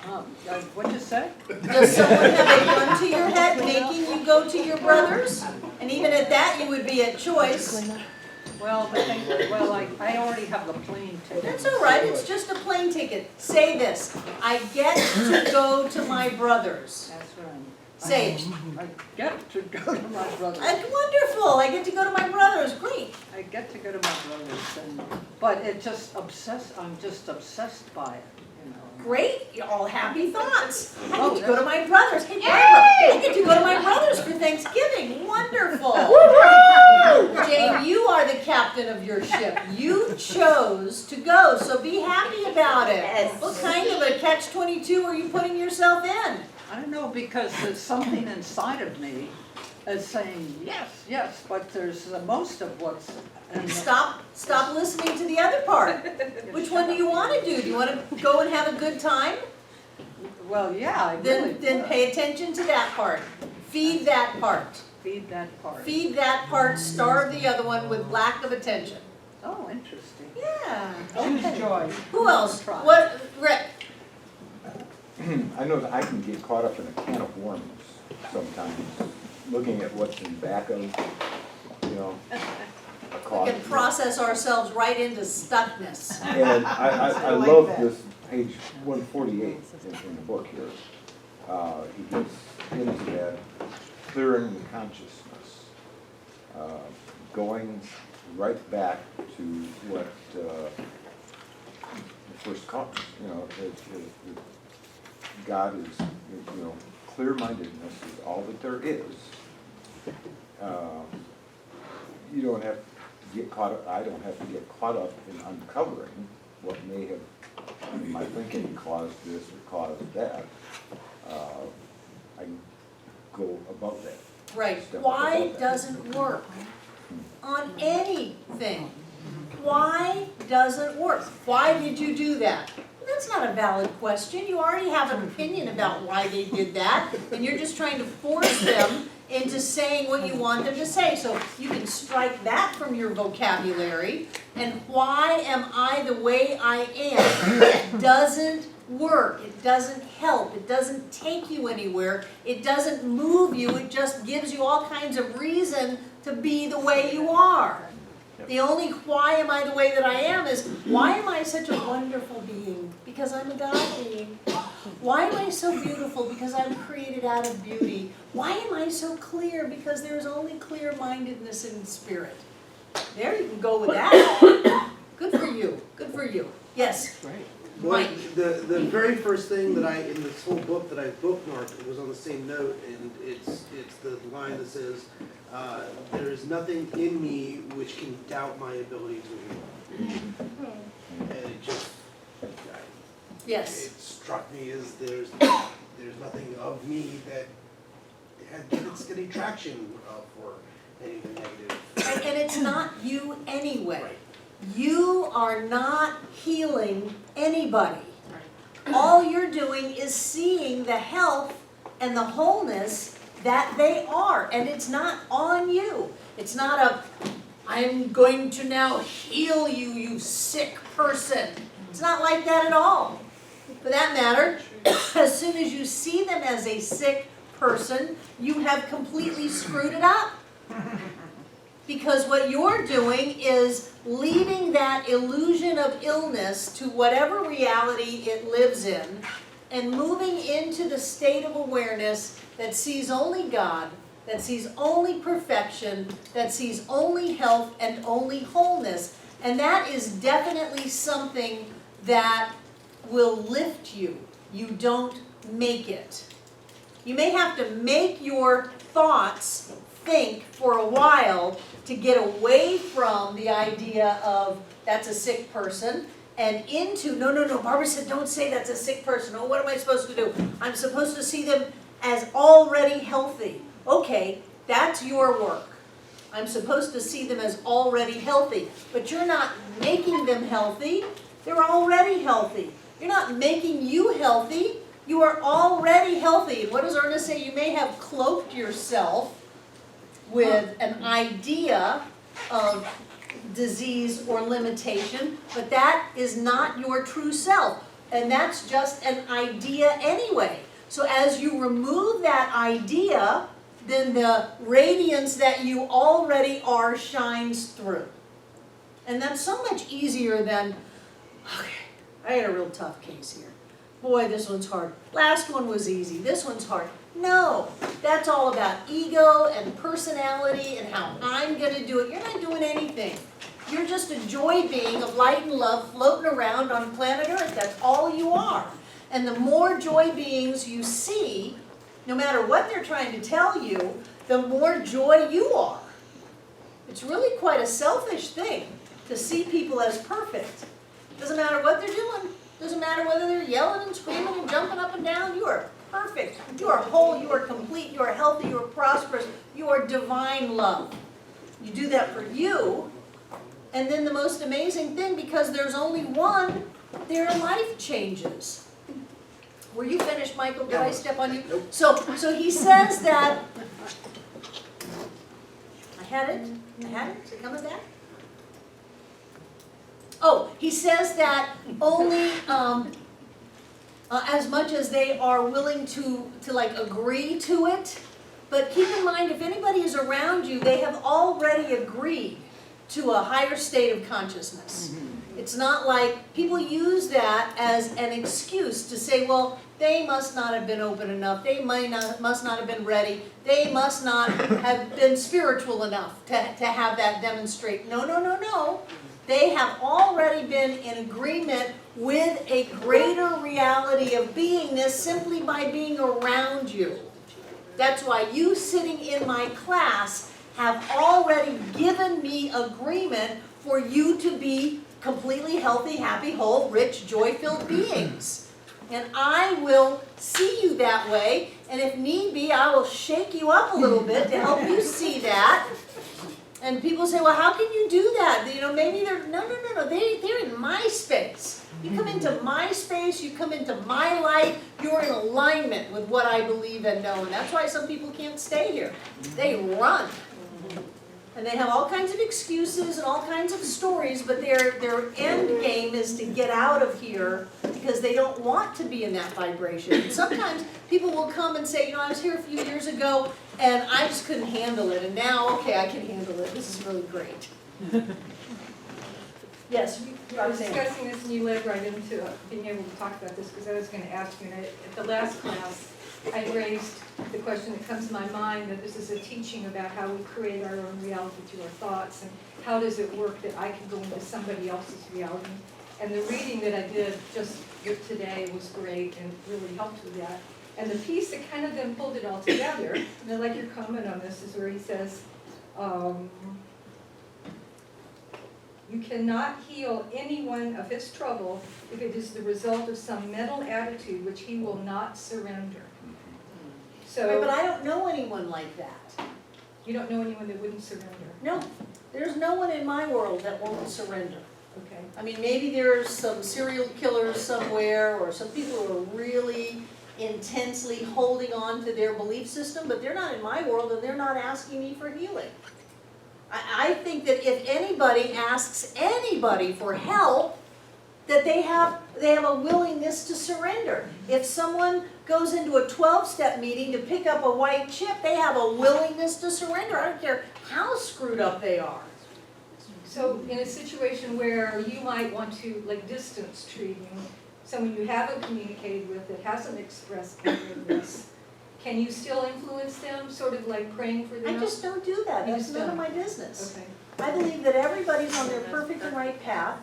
what'd you say? Does someone have a gun to your head making you go to your brother's? And even at that, you would be at choice. Well, I already have the plane ticket. That's all right, it's just a plane ticket. Say this, I get to go to my brother's. That's right. Say it. I get to go to my brother's. Wonderful, I get to go to my brother's, great. I get to go to my brother's, but it just I'm just obsessed by it, you know. Great, you're all happy thoughts. I get to go to my brother's. Hey, Barbara, I get to go to my brother's for Thanksgiving. Wonderful. Jane, you are the captain of your ship. You chose to go, so be happy about it. What kind of a catch-22 are you putting yourself in? I don't know, because there's something inside of me is saying, yes, yes, but there's most of what's. Stop listening to the other part. Which one do you want to do? Do you want to go and have a good time? Well, yeah, I really Then pay attention to that part. Feed that part. Feed that part. Feed that part, starve the other one with lack of attention. Oh, interesting. Yeah. Choose Okay. joy. Who else? Try. What, Rick? I know that I can get caught up in a can of worms sometimes, looking at what's in back of, a We cause. can process ourselves right into stuckness. And I love this page 148 in the book here. He gets into that clearing the consciousness, going right back to what the first cause, God is, clear-mindedness is all that there is. You don't have to get caught up, I don't have to get caught up in uncovering what may have, in my thinking, caused this or caused that. I go above that. Right. Step Why above that. doesn't work on anything? Why doesn't work? Why did you do that? That's not a valid question. You already have an opinion about why they did that, and you're just trying to force them into saying what you want them to say. So you can strike that from your vocabulary. And why am I the way I am? It doesn't work. It doesn't help. It doesn't take you anywhere. It doesn't move you. It just gives you all kinds of reason to be the way you are. The only why am I the way that I am is, why am I such a wonderful being? Because I'm a God being. Why am I so beautiful? Because I'm created out of beauty. Why am I so clear? Because there's only clear-mindedness in spirit. There, you can go with that. Good for you. Good for you. Yes. Great. Well, Mike. the very first thing that in this whole book that I bookmarked, it was on the same note, and it's the line that says, there is nothing in me which can doubt my ability to heal. And it just, Yes. it struck me as there's nothing of me that gets any traction for anything negative. And it's not you anyway. You are not healing anybody. All you're doing is seeing the health and the wholeness that they are. And it's not on you. It's not a, I'm going to now heal you, you sick person. It's not like that at all. For that matter, as soon as you see them as a sick person, you have completely screwed it up. Because what you're doing is leaving that illusion of illness to whatever reality it lives in and moving into the state of awareness that sees only God, that sees only perfection, that sees only health and only wholeness. And that is definitely something that will lift you. You don't make it. You may have to make your thoughts think for a while to get away from the idea of that's a sick person and into, no, Barbara said don't say that's a sick person. Oh, what am I supposed to do? I'm supposed to see them as already healthy. Okay, that's your work. I'm supposed to see them as already healthy, but you're not making them healthy. They're already healthy. You're not making you healthy. You are already healthy. And what does Ernest say? You may have cloaked yourself with an idea of disease or limitation, but that is not your true self. And that's just an idea anyway. So as you remove that idea, then the radiance that you already are shines through. And that's so much easier than, okay, I had a real tough case here. Boy, this one's hard. Last one was easy. This one's hard. No, that's all about ego and personality and how I'm going to do it. You're not doing anything. You're just a joy being of light and love floating around on planet Earth. That's all you are. And the more joy beings you see, no matter what they're trying to tell you, the more joy you are. It's really quite a selfish thing to see people as perfect. Doesn't matter what they're doing. Doesn't matter whether they're yelling and screaming and jumping up and down. You are perfect. You are whole. You are complete. You are healthy. You are prosperous. You are divine love. You do that for you. And then the most amazing thing, because there's only one, their life changes. Were you finished, Michael? Did I step on you? Nope. So he says that, I had it. Is it coming back? Oh, he says that only as much as they are willing to like agree to it. But keep in mind, if anybody is around you, they have already agreed to a higher state of consciousness. It's not like people use that as an excuse to say, well, they must not have been open enough. They must not have been ready. They must not have been spiritual enough to have that demonstrate. No. They have already been in agreement with a greater reality of beingness simply by being around you. That's why you sitting in my class have already given me agreement for you to be completely healthy, happy, whole, rich, joy-filled beings. And I will see you that way, and if need be, I will shake you up a little bit to help you see that. And people say, well, how can you do that? You know, maybe they're, no, they're in my space. You come into my space, you come into my light, you're in alignment with what I believe and know. And that's why some people can't stay here. They run. And they have all kinds of excuses and all kinds of stories, but their end game is to get out of here because they don't want to be in that vibration. And sometimes people will come and say, you know, I was here a few years ago and I just couldn't handle it, and now, okay, I can handle it. This is really great. Yes, I was discussing this and you led right into being able to talk about this because I was going to ask you, and at the last class, I raised the question that comes to my mind that this is a teaching about how we create our own reality through our thoughts, and how does it work that I can go into somebody else's reality. And the reading that I did just today was great and really helped with that. And the piece that kind of then pulled it all together, and I'd like your comment on this, is where he says, you cannot heal anyone of his trouble if it is the result of some mental attitude which he will not surrender. So, right, but I don't know anyone like that. You don't know anyone that wouldn't surrender? No, there's no one in my world that won't surrender. Okay. I mean, maybe there's some serial killers somewhere or some people who are really intensely holding on to their belief system, but they're not in my world and they're not asking me for healing. I think that if anybody asks anybody for help, that they have a willingness to surrender. If someone goes into a 12-step meeting to pick up a white chip, they have a willingness to surrender. I don't care how screwed up they are. So in a situation where you might want to, like, distance treating someone you haven't communicated with that hasn't expressed forgiveness, can you still influence them, sort of like praying for them? I just don't do that. You That's just none of don't. my business. Okay. I believe that everybody's on their perfect and right path,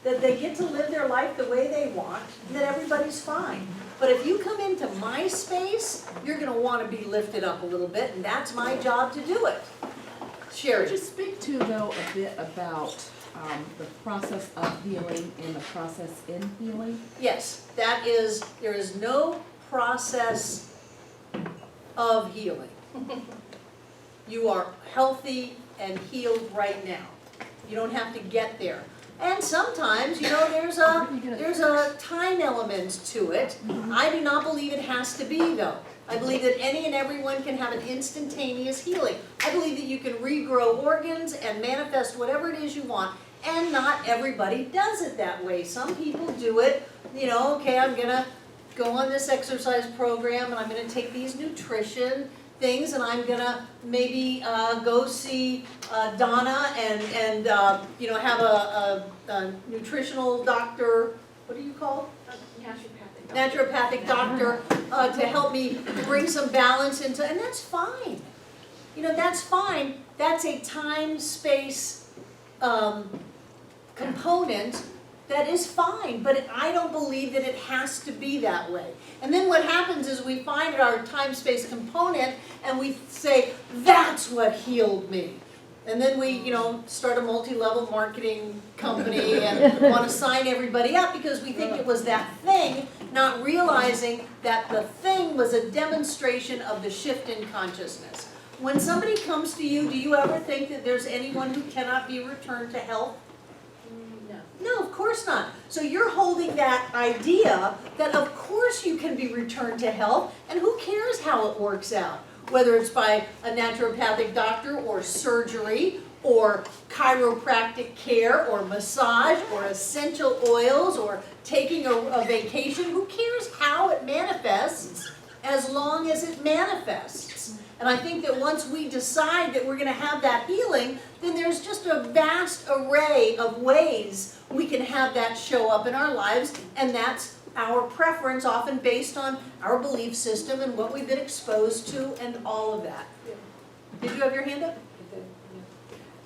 that they get to live their life the way they want, and that everybody's fine. But if you come into my space, you're gonna wanna be lifted up a little bit, and that's my job to do it. Sherry? Could you speak to, though, a bit about the process of healing and the process in healing? Yes, there is no process of healing. You are healthy and healed right now. You don't have to get there. And sometimes, there's a time element to it. I do not believe it has to be, though. I believe that any and everyone can have an instantaneous healing. I believe that you can regrow organs and manifest whatever it is you want, and not everybody does it that way. Some people do it, okay, I'm gonna go on this exercise program and I'm gonna take these nutrition things and I'm gonna maybe go see Donna and have a nutritional doctor, what do you call it? Naturopathic doctor to help me bring some balance into, and that's fine. That's fine. That's a time-space component that is fine, but I don't believe that it has to be that way. And then what happens is we find our time-space component and we say, that's what healed me. And then we, start a multi-level marketing company and want to sign everybody up because we think it was that thing, not realizing that the thing was a demonstration of the shift in consciousness. When somebody comes to you, do you ever think that there's anyone who cannot be returned to health? No, of course not. So you're holding that idea that of course you can be returned to health, and who cares how it works out? Whether it's by a naturopathic doctor or surgery or chiropractic care or massage or essential oils or taking a vacation, who cares how it manifests as long as it manifests? And I think that once we decide that we're going to have that healing, then there's just a vast array of ways we can have that show up in our lives, and that's our preference, often based on our belief system and what we've been exposed to and all of that. Did you have your hand up?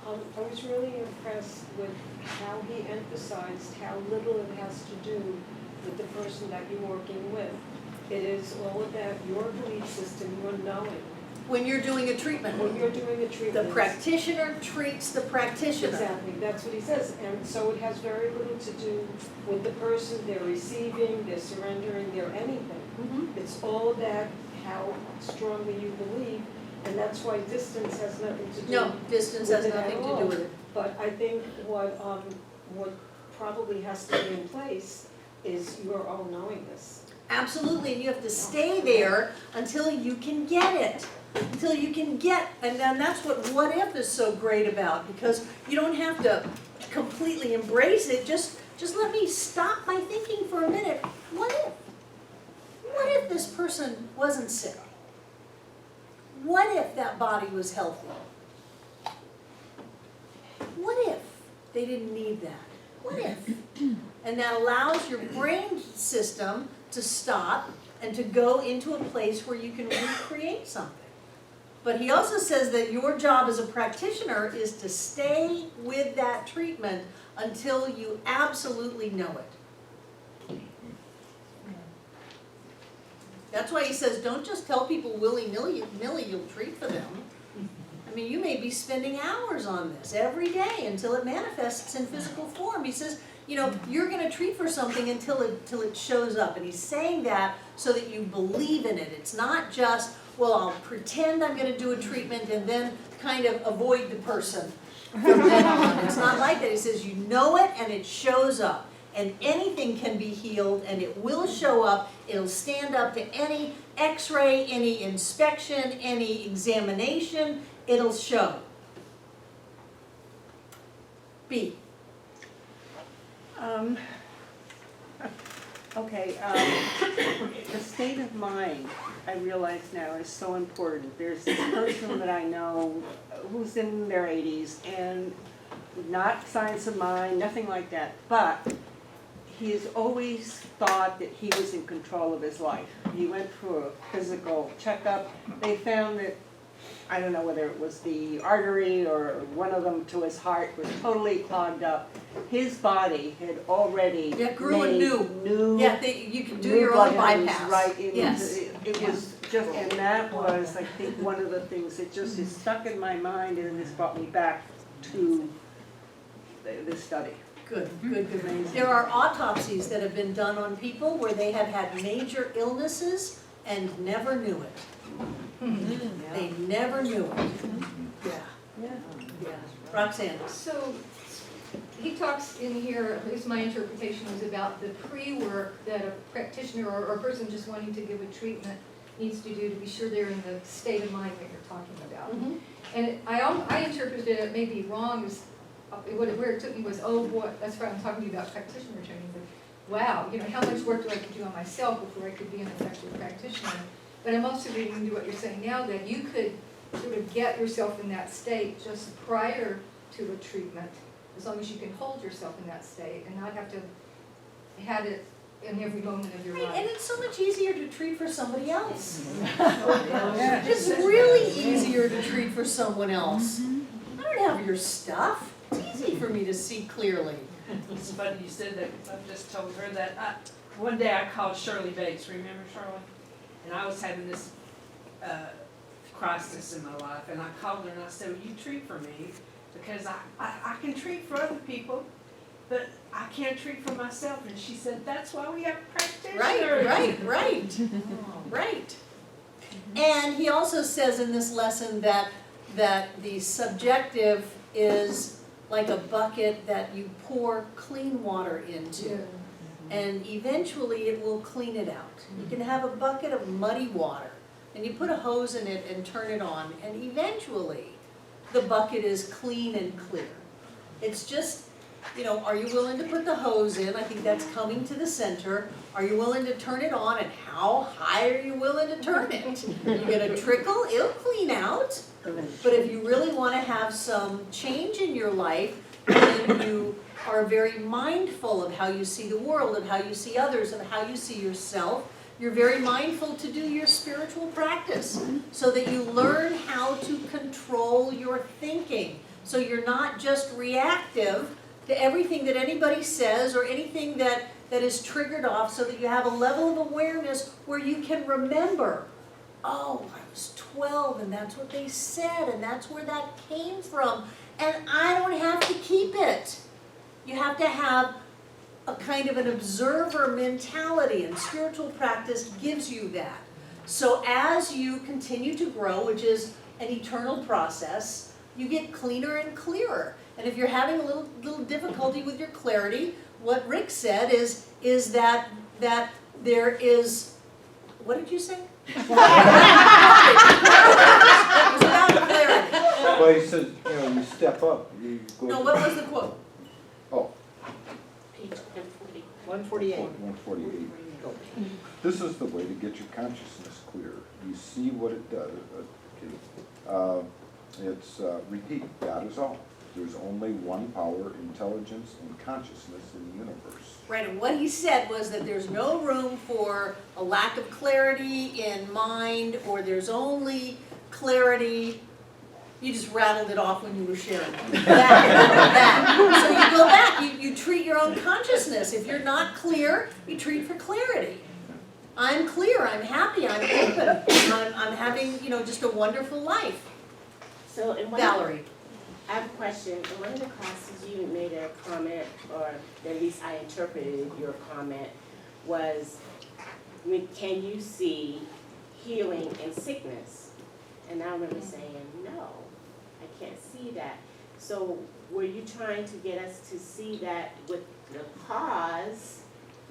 I was really impressed with how he emphasized how little it has to do with the person that you're working with. It is all about your belief system, your knowing. When you're doing a treatment. When you're doing a treatment. The practitioner treats the practitioner. Exactly, that's what he says. And so it has very little to do with the person, their receiving, their surrendering, their anything. Mm-hmm. It's all about how strongly you believe, and that's why distance has nothing to do. No, distance has with it nothing at to all. do with it. But I think what probably has to be in place is your own knowingness. Absolutely, and you have to stay there until you can get it. Until you can get, and then that's what if is so great about, because you don't have to completely embrace it, just let me stop my thinking for a minute. What if this person wasn't sick? What if that body was healthy? What if they didn't need that? What if? And that allows your brain system to stop and to go into a place where you can recreate something. But he also says that your job as a practitioner is to stay with that treatment until you absolutely know it. That's why he says, don't just tell people willy-nilly you'll treat for them. I mean, you may be spending hours on this every day until it manifests in physical form. He says, you're going to treat for something until it shows up. And he's saying that so that you believe in it. It's not just, well, I'll pretend I'm going to do a treatment and then kind of avoid the person from then on. It's not like that. He says you know it and it shows up. and anything can be healed, and it will show up. It'll stand up to any x-ray, any inspection, any examination, it'll show. B. Okay, the state of mind, I realize now, is so important. There's this person that I know who's in their 80s and not science of mind, nothing like that, but he has always thought that he was in control of his life. He went through a physical checkup. They found that, I don't know whether it was the artery or one of them to his heart was totally clogged up. His body had already Yeah, grew made anew. Yeah, you can do new your own blood vessels bypass. right into, Yes. it was just, and that was, I think, one of the things that just is stuck in my mind, and this brought me back to this study. Good, good, good. There are autopsies that have been done on people where they have had major illnesses and never knew it. They never knew it. Yeah. Yeah. Roxanne. So, he talks in here, at least my interpretation was about the pre-work that a practitioner or a person just wanting to give a treatment needs to do to be sure they're in the state of mind that you're talking about. And I interpreted it, may be wrong, as where it took me was, oh boy, that's why I'm talking to you about practitioner training. But wow, how much work do I have to do on myself before I could be an effective practitioner? But I'm also reading into what you're saying now, that you could sort of get yourself in that state just prior to a treatment, as long as you can hold yourself in that state and not have to have it in every moment of your life. And it's so much easier to treat for somebody else. It's really easier to treat for someone else. I don't have your stuff. It's easy for me to see clearly. It's funny you said that. I just told her that. One day I called Shirley Bates, remember Shirley? And I was having this crisis in my life, and I called her and I said, "Will you treat for me? Because I can treat for other people, but I can't treat for myself." And she said, "That's why we have practitioners." Right. And he also says in this lesson that the subjective is like a bucket that you pour clean water into. And eventually it will clean it out. You can have a bucket of muddy water, and you put a hose in it and turn it on, and eventually the bucket is clean and clear. It's just, are you willing to put the hose in? I think that's coming to the center. Are you willing to turn it on, and how high are you willing to turn it? You're gonna trickle, it'll clean out. But if you really want to have some change in your life, then you are very mindful of how you see the world, and how you see others, and how you see yourself. You're very mindful to do your spiritual practice so that you learn how to control your thinking. So you're not just reactive to everything that anybody says or anything that is triggered off, so that you have a level of awareness where you can remember, oh, I was 12 and that's what they said and that's where that came from, and I don't have to keep it. You have to have a kind of an observer mentality, and spiritual practice gives you that. So as you continue to grow, which is an eternal process, you get cleaner and clearer. And if you're having a little difficulty with your clarity, what Rick said is that there is, what did you say? It was about clarity. Well, he says, you step up. You go No, what was the quote? Oh, Page 140. 148. 148. This is the way to get your consciousness clear. You see what it does. It's repeat. God is all. There's only one power, intelligence, and consciousness in the universe. Right, and what he said was that there's no room for a lack of clarity in mind, or there's only clarity. You just rattled it off when you were sharing that. So you go back, you treat your own consciousness. If you're not clear, you treat for clarity. I'm clear, I'm happy, I'm open, I'm having, just a wonderful life. So in Valerie. I have a question. In one of the classes you made a comment, or at least I interpreted your comment, was, can you see healing in sickness? And I remember saying, no, I can't see that. So were you trying to get us to see that with the cause,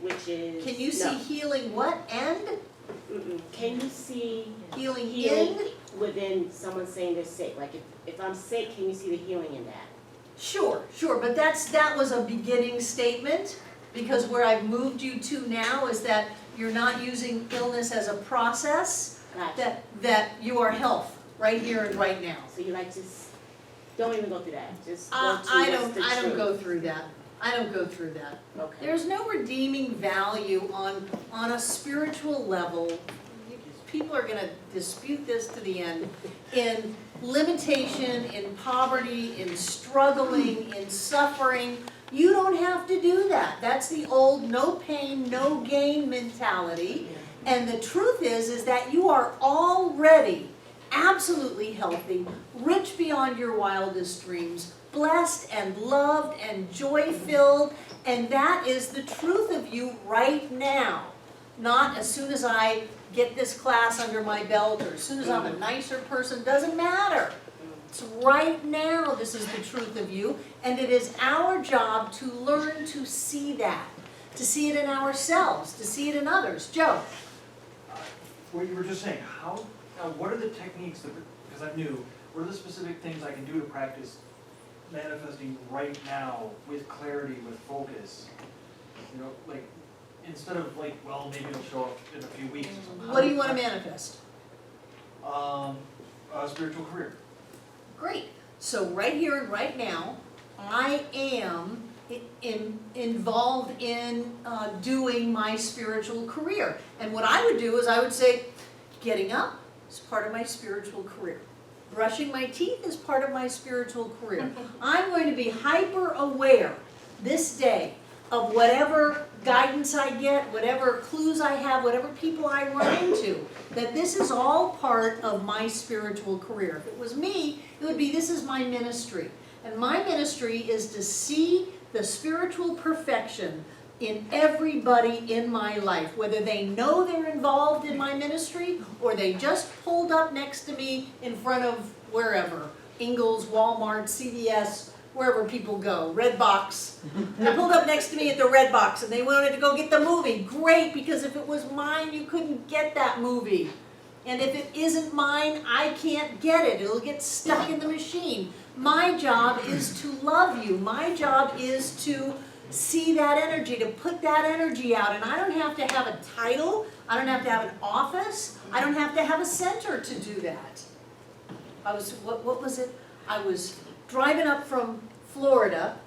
which is. Can you see no. healing what end? Can you see Healing healing in? within someone saying they're sick? Like if I'm sick, can you see the healing in that? Sure, but that was a beginning statement, because where I've moved you to now is that you're not using illness as a process, Gotcha. that you are health, right here and right now. So you like just, don't even go through that, just go to I what's the don't truth. go through that. I don't go through that. Okay. There's no redeeming value on a spiritual level. People are gonna dispute this to the end, in limitation, in poverty, in struggling, in suffering. You don't have to do that. That's the old no pain, no gain mentality. And the truth is that you are already absolutely healthy, rich beyond your wildest dreams, blessed and loved and joy-filled, and that is the truth of you right now. Not as soon as I get this class under my belt, or as soon as I'm a nicer person, doesn't matter. It's right now, this is the truth of you, and it is our job to learn to see that, to see it in ourselves, to see it in others. Joe? What you were just saying, what are the techniques that, because I'm new, what are the specific things I can do to practice manifesting right now with clarity, with focus? You know, like, instead of like, well, maybe it'll show up in a few weeks or something. What do you want to manifest? A spiritual career. Great. So right here and right now, I am involved in doing my spiritual career. And what I would do is I would say, getting up is part of my spiritual career. Brushing my teeth is part of my spiritual career. I'm going to be hyper aware this day of whatever guidance I get, whatever clues I have, whatever people I run into, that this is all part of my spiritual career. If it was me, it would be, this is my ministry. And my ministry is to see the spiritual perfection in everybody in my life, whether they know they're involved in my ministry or they just pulled up next to me in front of wherever, Ingles, Walmart, CVS, wherever people go, Redbox. They pulled up next to me at the Redbox and they wanted to go get the movie. Great, because if it was mine, you couldn't get that movie. And if it isn't mine, I can't get it. It'll get stuck in the machine. My job is to love you. My job is to see that energy, to put that energy out. And I don't have to have a title. I don't have to have an office. I don't have to have a center to do that. What was it? I was driving up from Florida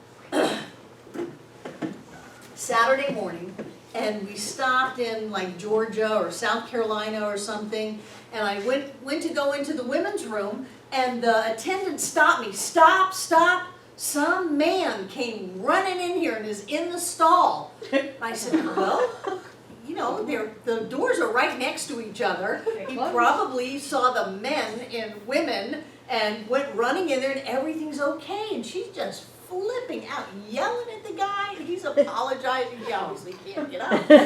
Saturday morning, and we stopped in like Georgia or South Carolina or something, and I went to go into the women's room, and the attendant stopped me. Stop, stop. Some man came running in here and is in the stall. And I said, well, you know, the doors are right next to each other. He probably saw the men and women and went running in there, and everything's okay. And she's just flipping out, yelling at the guy. He's apologizing. He obviously can't get up. And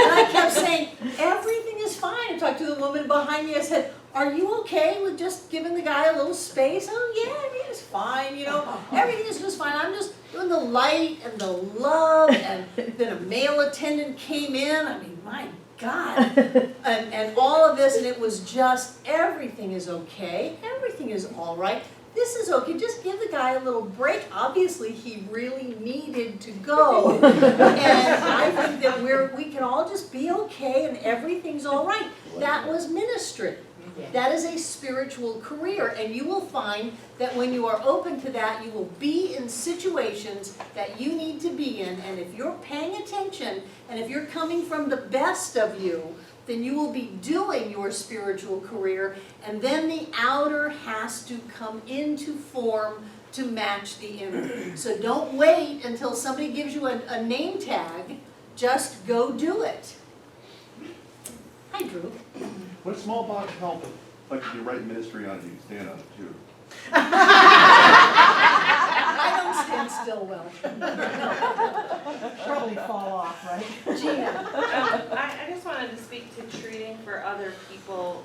I kept saying, everything is fine. I talked to the woman behind me. I said, are you okay with just giving the guy a little space? Oh, yeah, everything's fine, you know. Everything is just fine. I'm just doing the light and the love. And then a male attendant came in. I mean, my God. And all of this, and it was just, everything is okay. Everything is all right. This is okay. Just give the guy a little break. Obviously, he really needed to go. And I think that we can all just be okay and everything's all right. That was ministry. That is a spiritual career, and you will find that when you are open to that, you will be in situations that you need to be in, and if you're paying attention, and if you're coming from the best of you, then you will be doing your spiritual career, and then the outer has to come into form to match the inner. So don't wait until somebody gives you a name tag, just go do it. Hi, Drew. What small box help, like if you write ministry on it, you can stand on it too. I don't stand still well. Probably fall off, right? Gina. I just wanted to speak to treating for other people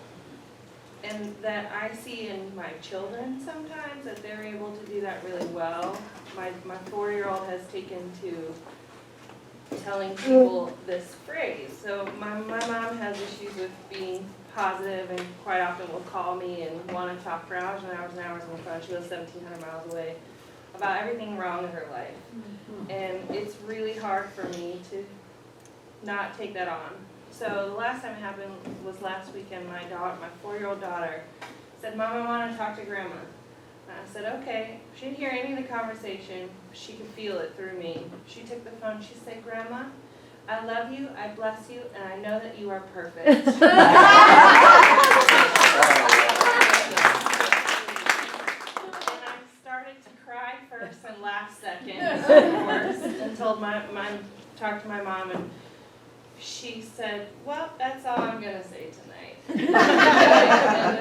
and that I see in my children sometimes that they're able to do that really well. My 4-year-old has taken to telling people this phrase. So my mom has issues with being positive and quite often will call me and want to talk for hours and hours and hours on the phone. She lives 1,700 miles away about everything wrong in her life. And it's really hard for me to not take that on. So the last time it happened was last weekend. My 4-year-old daughter said, "Mom, I want to talk to Grandma." And I said, "Okay." She didn't hear any of the conversation. She could feel it through me. She took the phone. She said, "Grandma, I love you, I bless you, and I know that you are perfect." And I started to cry first and laugh second, of course, and talked to my mom, and she said, "Well, that's all I'm gonna say tonight." And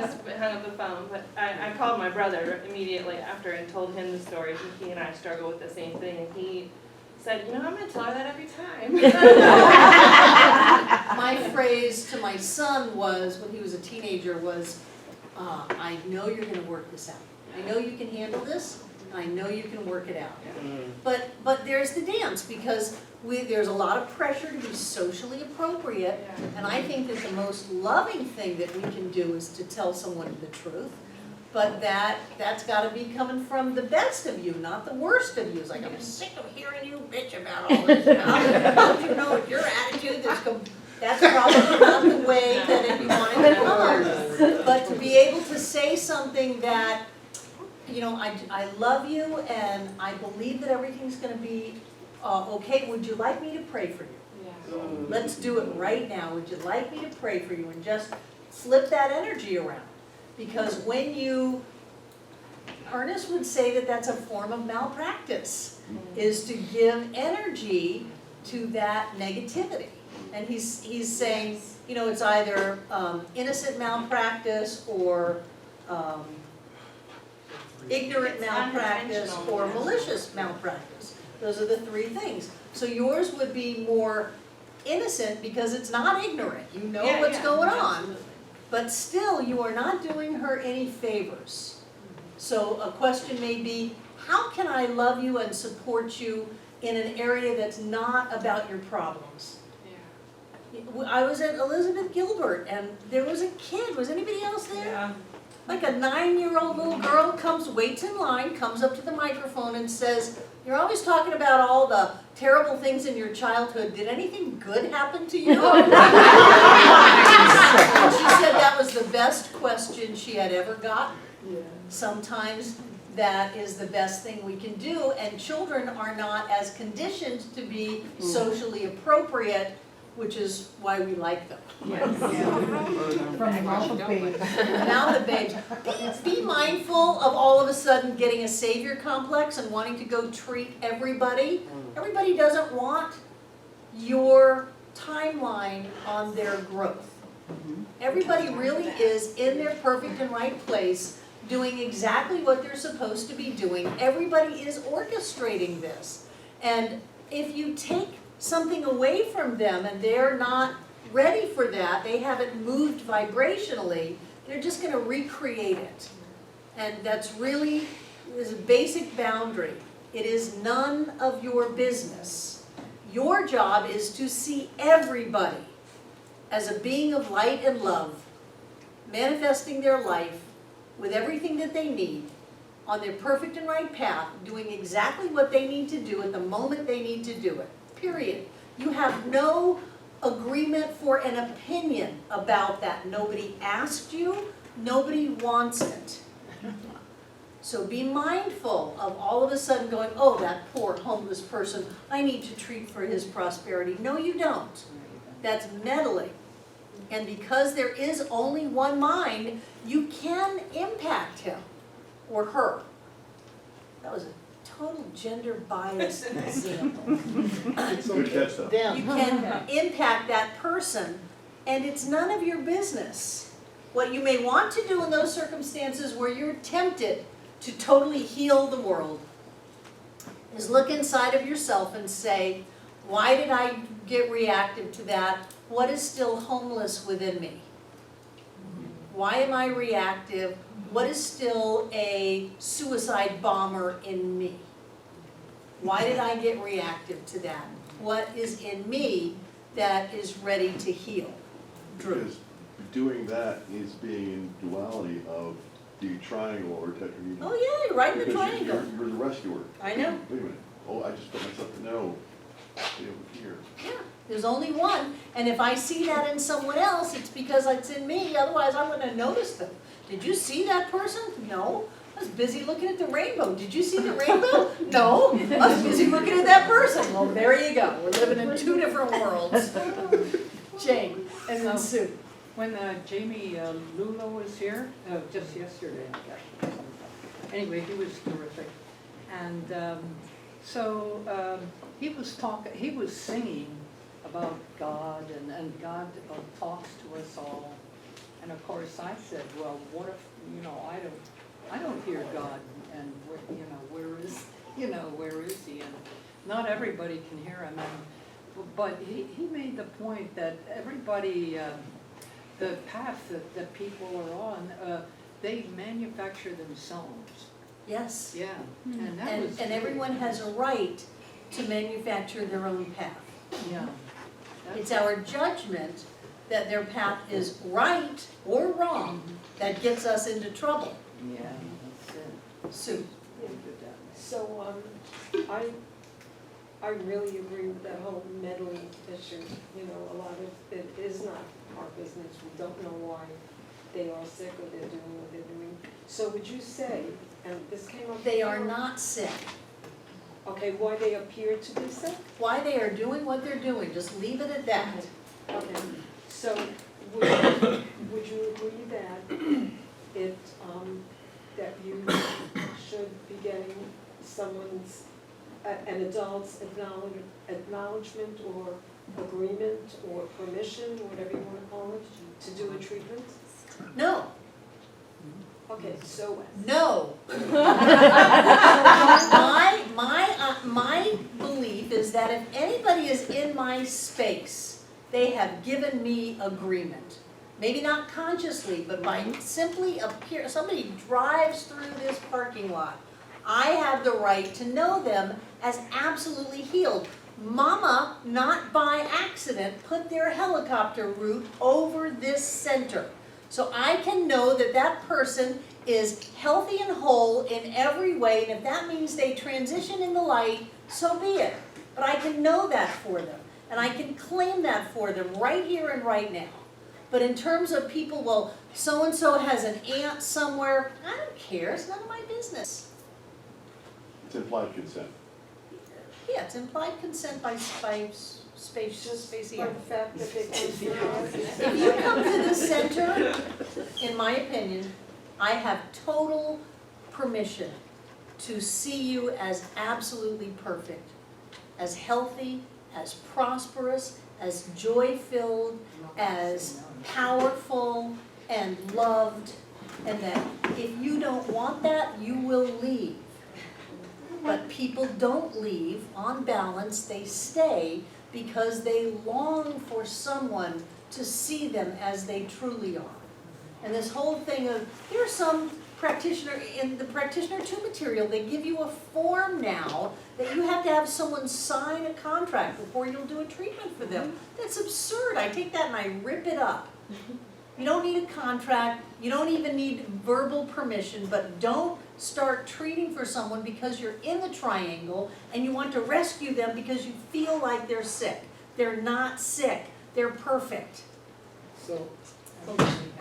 just hung up the phone. But I called my brother immediately after and told him the story. He and I struggle with the same thing, and he said, "You know, I'm gonna tell her that every time." My phrase to my son was, when he was a teenager, was, "I know you're gonna work this out. I know you can handle this. I know you can work it out." But there's the dance, because there's a lot of pressure to be socially appropriate, and I think that the most loving thing that we can do is to tell someone the truth. But that's got to be coming from the best of you, not the worst of you. It's like, "I'm sick of hearing you bitch about all this stuff. Don't you know your attitude? That's probably not the way that if you want it to come." But to be able to say something that, you know, I love you and I believe that everything's going to be okay. Would you like me to pray for you? Let's do it right now. Would you like me to pray for you? And just flip that energy around. Because when Ernest would say that that's a form of malpractice, is to give energy to that negativity. And he's saying, you know, it's either innocent malpractice or ignorant malpractice or malicious malpractice. Those are the three things. So yours would be more innocent because it's not ignorant. You know what's going on. But still, you are not doing her any favors. So a question may be, how can I love you and support you in an area that's not about your problems? I was at Elizabeth Gilbert, and there was a kid. Was anybody else there? Yeah. Like a 9-year-old little girl waits in line, comes up to the microphone and says, "You're always talking about all the terrible things in your childhood. Did anything good happen to you?" And she said that was the best question she had ever gotten. Sometimes that is the best thing we can do, and children are not as conditioned to be socially appropriate, which is why we like them. From the mouth of babes. Now the babes. Be mindful of all of a sudden getting a savior complex and wanting to go treat everybody. Everybody doesn't want your timeline on their growth. Everybody really is in their perfect and right place, doing exactly what they're supposed to be doing. Everybody is orchestrating this. And if you take something away from them and they're not ready for that, they haven't moved vibrationally, they're just going to recreate it. And that's really is a basic boundary. It is none of your business. Your job is to see everybody as a being of light and love, manifesting their life with everything that they need, on their perfect and right path, doing exactly what they need to do at the moment they need to do it. Period. You have no agreement for an opinion about that. Nobody asked you, nobody wants it. So be mindful of all of a sudden going, "Oh, that poor homeless person, I need to treat for his prosperity." No, you don't. That's meddling. And because there is only one mind, you can impact him or her. That was a total gender biased example. Good catch though. You can impact that person, and it's none of your business. What you may want to do in those circumstances where you're tempted to totally heal the world is look inside of yourself and say, why did I get reactive to that? What is still homeless within me? Why am I reactive? What is still a suicide bomber in me? Why did I get reactive to that? What is in me that is ready to heal? Drew? Because doing that is being in duality of the triangle or tetrahedron. Oh yeah, you're right in the Because triangle. you're the rescuer. I know. Wait a minute, oh, I just put myself to no, stay over here. Yeah, there's only one, and if I see that in someone else, it's because it's in me, otherwise I wouldn't have noticed them. Did you see that person? No. I was busy looking at the rainbow. Did you see the rainbow? No. I was busy looking at that person. Well, there you go. We're living in two different worlds. Jane, and then Sue. When Jamie Lula was here, just yesterday, I guess. Anyway, he was terrific. And he was singing about God, and God talks to us all. And of course I said, well, what if, I don't hear God, and where is he? And not everybody can hear him. But he made the point that everybody, the path that people are on, they manufacture themselves. Yes. Yeah, and that was. And everyone has a right to manufacture their own path. Yeah. It's our judgment that their path is right or wrong that gets us into trouble. Yeah, that's it. Sue. So, I really agree with that whole meddling issue. A lot of it is not our business. We don't know why they are sick or they're doing what they're doing. So would you say, and this came up. They are not sick. Okay, why they appear to be sick? Why they are doing what they're doing, just leave it at that. Okay, so would you agree that that you should be getting someone's, an adult's acknowledgement or agreement or permission, whatever you want to call it, to do a treatment? No. Okay, so. No. My belief is that if anybody is in my space, they have given me agreement. Maybe not consciously, but by simply somebody drives through this parking lot. I have the right to know them as absolutely healed. Mama, not by accident, put their helicopter route over this center. So I can know that that person is healthy and whole in every way, and if that means they transition in the light, so be it. But I can know that for them, and I can claim that for them right here and right now. But in terms of people, well, so-and-so has an aunt somewhere, I don't care, it's none of my business. It's implied consent. Yeah, it's implied consent by space. By the fact that they If you come to the center, in my opinion, I have total permission to see you as absolutely perfect, as healthy, as prosperous, as joy-filled, as powerful and loved, and that if you don't want that, you will leave. But people don't leave. On balance, they stay because they long for someone to see them as they truly are. And this whole thing of, there's some practitioner, in the Practitioner 2 material, they give you a form now that you have to have someone sign a contract before you'll do a treatment for them. That's absurd. I take that and I rip it up. You don't need a contract, you don't even need verbal permission, but don't start treating for someone because you're in the triangle and you want to rescue them because you feel like they're sick. They're not sick, they're perfect. So,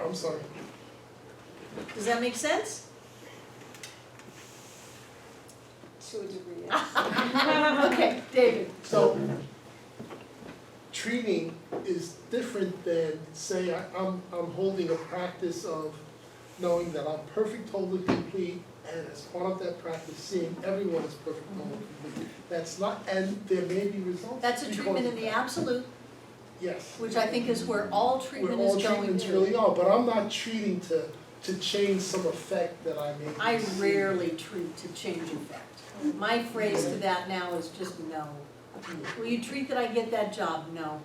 I'm sorry. Does that make sense? To a degree, yes. Okay, David. So, treating is different than, say, I'm holding a practice of knowing that I'm perfect, whole, and complete, and as part of that practice, seeing everyone as perfect, whole, and complete. That's not, and there may be results. That's a treatment in the absolute, Yes. which I think is where all treatment is Where all going treatments to. really are, but I'm not treating to change some effect that I may. I rarely treat to change effect. My phrase to that now is just no. Will you treat that I get that job? No.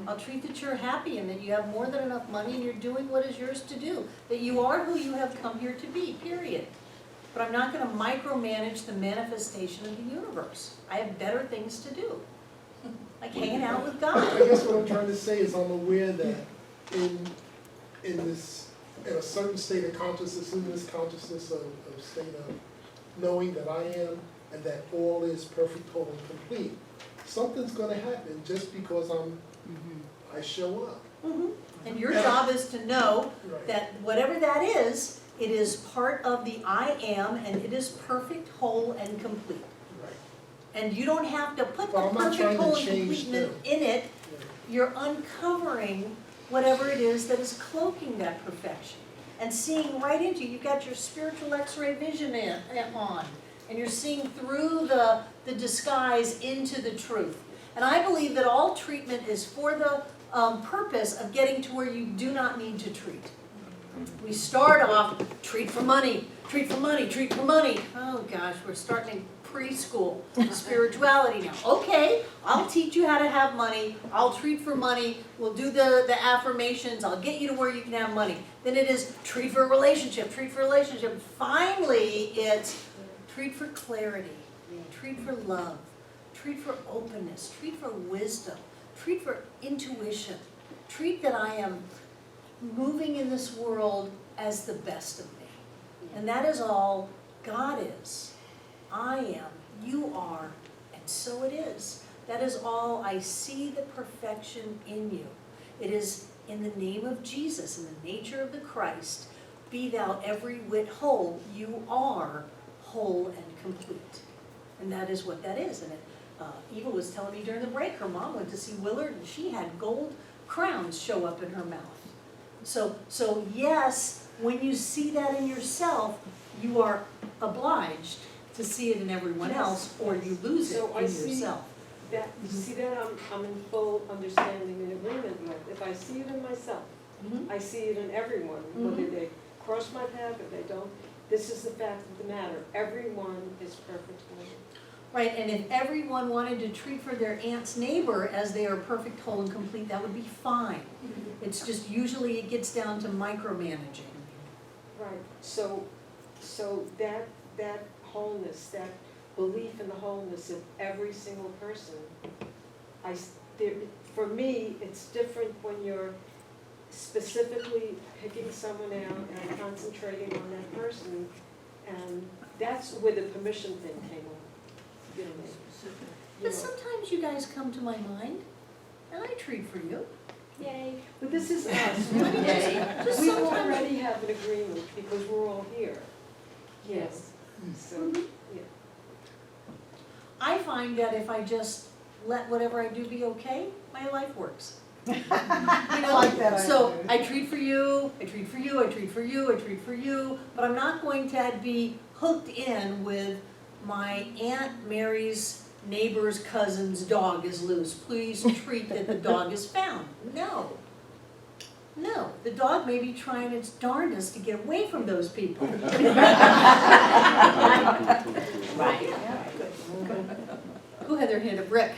I'll treat that you're happy and that you have more than enough money and you're doing what is yours to do, that you are who you have come here to be, period. But I'm not gonna micromanage the manifestation of the universe. I have better things to do, like hanging out with I God. guess what I'm trying to say is I'm aware that in a certain state of consciousness, in this consciousness of state of knowing that I am and that all is perfect, whole, and complete, something's gonna happen just because I show up. And your job is to know Right. that whatever that is, it is part of the I am and it is perfect, whole, and complete. Right. And you don't have to put the Well, I'm not perfect, trying to whole, and change completeness them. in it. You're uncovering whatever it is that is cloaking that perfection and seeing right into, you've got your spiritual x-ray vision on, and you're seeing through the disguise into the truth. And I believe that all treatment is for the purpose of getting to where you do not need to treat. We start off, treat for money, treat for money, treat for money. Oh gosh, we're starting preschool spirituality now. Okay, I'll teach you how to have money. I'll treat for money. We'll do the affirmations. I'll get you to where you can have money. Then it is treat for a relationship, treat for a relationship. Finally, it's treat for clarity, treat for love, treat for openness, treat for wisdom, treat for intuition. Treat that I am moving in this world as the best of me. And that is all God is. I am, you are, and so it is. That is all. I see the perfection in you. It is in the name of Jesus, in the nature of the Christ, be thou every whit whole. You are whole and complete. And that is what that is. And Eva was telling me during the break, her mom went to see Willard and she had gold crowns show up in her mouth. So yes, when you see that in yourself, you are obliged to see it in everyone else, or you lose it So I in see yourself. that, see that I'm in full understanding and agreement with. If I see it in myself, I see it in everyone, whether they cross my path or they don't. This is the fact of the matter. Everyone is perfectly. Right, and if everyone wanted to treat for their aunt's neighbor as they are perfect, whole, and complete, that would be fine. It's just usually it gets down to micromanaging. Right, so that wholeness, that belief in the wholeness of every single person, for me, it's different when you're specifically picking someone out and concentrating on that person, and that's where the permission thing came on. You know, But sometimes you guys come to my mind, and I treat for you. Yay. But this is us. Just We sometimes- already have an agreement because we're all here. Yes. So, yeah. I find that if I just let whatever I do be okay, my life works. You know, like that so attitude. I treat for you, I treat for you, I treat for you, I treat for you, but I'm not going to be hooked in with my Aunt Mary's neighbor's cousin's dog is loose. Please treat that the dog is found. No. No, the dog may be trying its darndest to get away from those people. Right. Who had their hand a brick?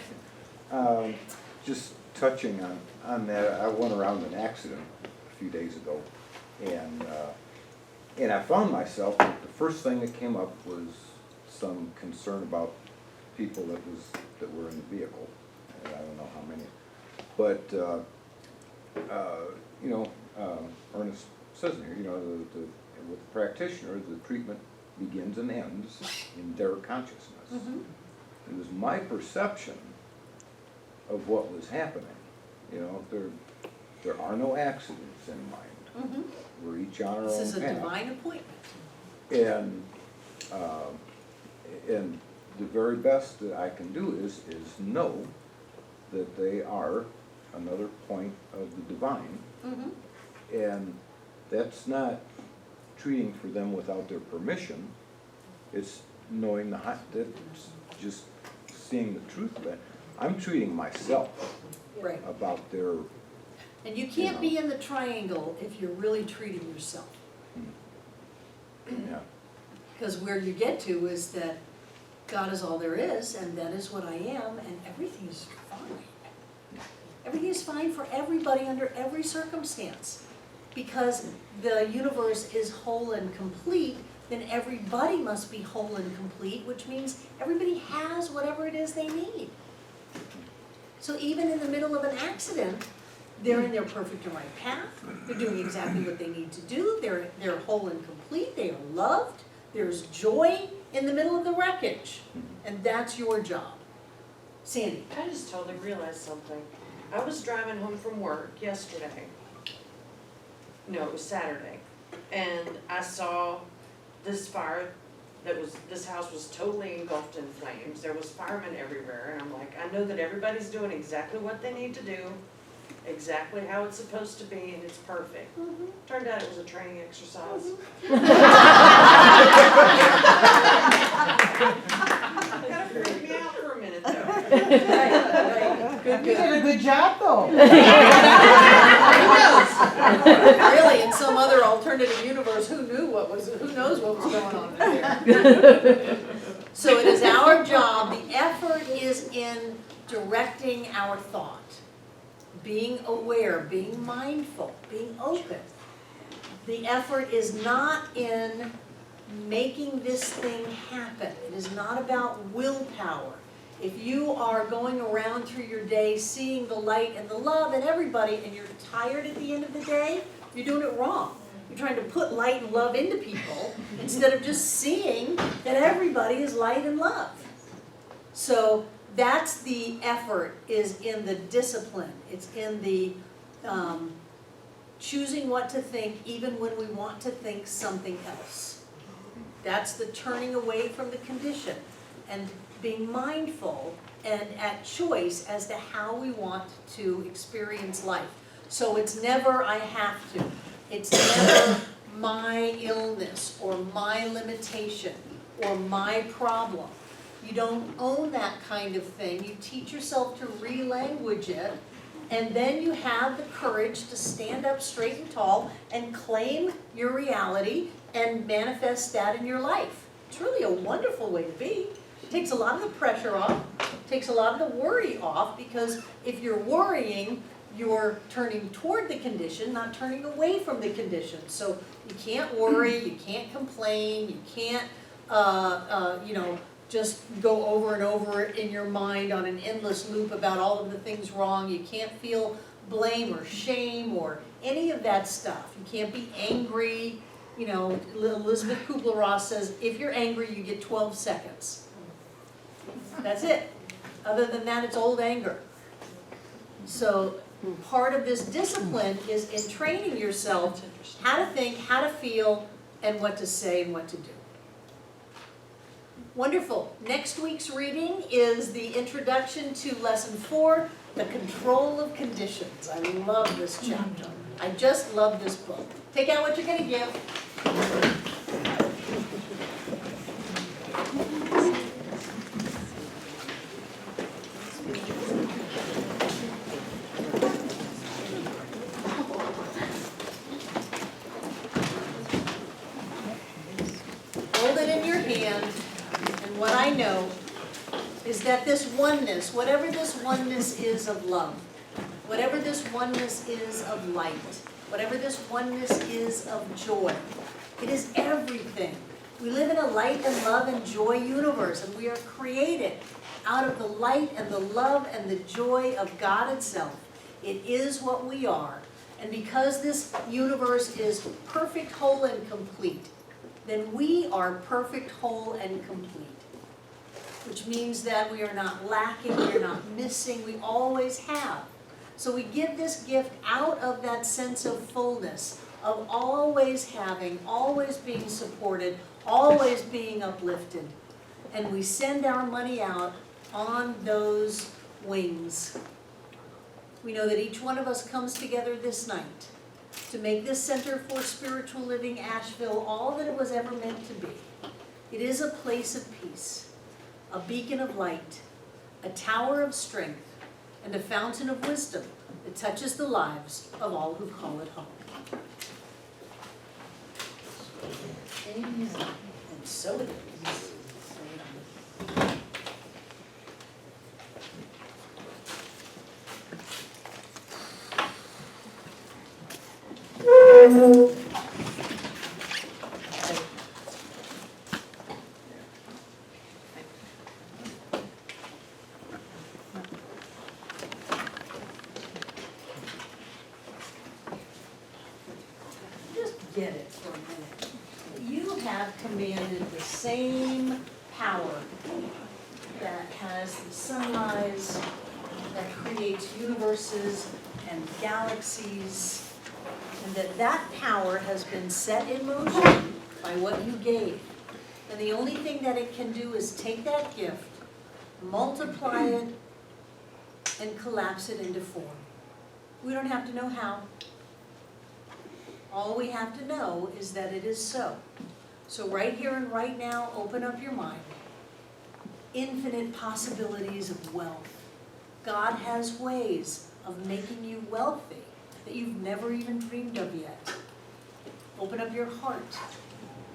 Just touching on that, I went around an accident a few days ago, and I found myself, the first thing that came up was some concern about people that were in the vehicle, and I don't know how many. But, Ernest says in here, with the practitioner, the treatment begins and ends in their consciousness. It was my perception of what was happening. There are no accidents in mind. We're each on our own path. This is a divine appointment. And the very best that I can do is know that they are another point of the divine. And that's not treating for them without their permission. It's knowing that's just seeing the truth of it. I'm treating myself Right. about their, And you can't be in the triangle if you're really treating yourself. yeah. Because where you get to is that God is all there is, and that is what I am, and everything is fine. everything is fine for everybody under every circumstance. Because the universe is whole and complete, then everybody must be whole and complete, which means everybody has whatever it is they need. So even in the middle of an accident, they're in their perfect and right path, they're doing exactly what they need to do, they're whole and complete, they are loved, there's joy in the middle of the wreckage, and that's your job. Sandy? I just totally realized something. I was driving home from work yesterday. No, it was Saturday. And I saw this fire this house was totally engulfed in flames. There was firemen everywhere. And I'm like, I know that everybody's doing exactly what they need to do, exactly how it's supposed to be, and it's perfect. Turned out it was a training exercise. Kind of freaked me out for a minute though. You did a good job though. Really, in some other alternative universe, who knows what was going on in there? So it is our job, the effort is in directing our thought, being aware, being mindful, being open. The effort is not in making this thing happen. It is not about willpower. If you are going around through your day seeing the light and the love in everybody and you're tired at the end of the day, you're doing it wrong. You're trying to put light and love into people instead of just seeing that everybody is light and love. So that's the effort, is in the discipline. It's in the choosing what to think even when we want to think something else. That's the turning away from the condition and being mindful and at choice as to how we want to experience life. So it's never I have to. It's never my illness or my limitation or my problem. You don't own that kind of thing. You teach yourself to re-language it, and then you have the courage to stand up straight and tall and claim your reality and manifest that in your life. It's really a wonderful way to be. It takes a lot of the pressure off, takes a lot of the worry off, because if you're worrying, you're turning toward the condition, not turning away from the condition. So you can't worry, you can't complain, you can't, just go over and over in your mind on an endless loop about all of the things wrong. You can't feel blame or shame or any of that stuff. You can't be angry. You know, Elizabeth Kubler-Ross says, if you're angry, you get 12 seconds. That's it. Other than that, it's old anger. So part of this discipline is in training yourself how to think, how to feel, and what to say and what to do. Wonderful. Next week's reading is the introduction to lesson 4, the control of conditions. I love this chapter. I just love this book. Take out what you're going to give. Hold it in your hand. And what I know is that this oneness, whatever this oneness is of love, whatever this oneness is of light, whatever this oneness is of joy, it is everything. We live in a light and love and joy universe, and we are created out of the light and the love and the joy of God itself. It is what we are. And because this universe is perfect, whole, and complete, then we are perfect, whole, and complete. Which means that we are not lacking, we are not missing, we always have. So we give this gift out of that sense of fullness, of always having, always being supported, always being uplifted. And we send our money out on those wings. We know that each one of us comes together this night to make this Center for Spiritual Living Asheville all that it was ever meant to be. It is a place of peace, a beacon of light, a tower of strength, and a fountain of wisdom that touches the lives of all who call it home. Amen. And so it is. Just get it for a minute. You have commanded the same power that has the sunrise, that creates universes and galaxies, and that power has been set in motion by what you gave. And the only thing that it can do is take that gift, multiply it, and collapse it into form. We don't have to know how. All we have to know is that it is so. So right here and right now, open up your mind. Infinite possibilities of wealth. God has ways of making you wealthy that you've never even dreamed of yet. Open up your heart.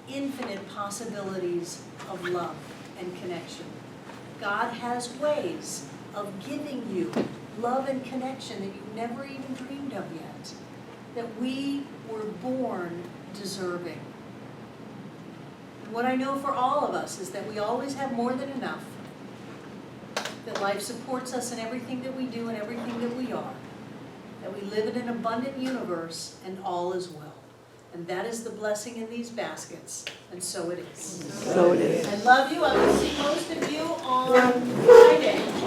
Infinite possibilities of love and connection. God has ways of giving you love and connection that you've never even dreamed of yet. That we were born deserving. And what I know for all of us is that we always have more than enough. That life supports us in everything that we do and everything that we are. That we live in an abundant universe and all is well. And that is the blessing in these baskets, and so it is. So it is. I love you. I will see most of you on Friday.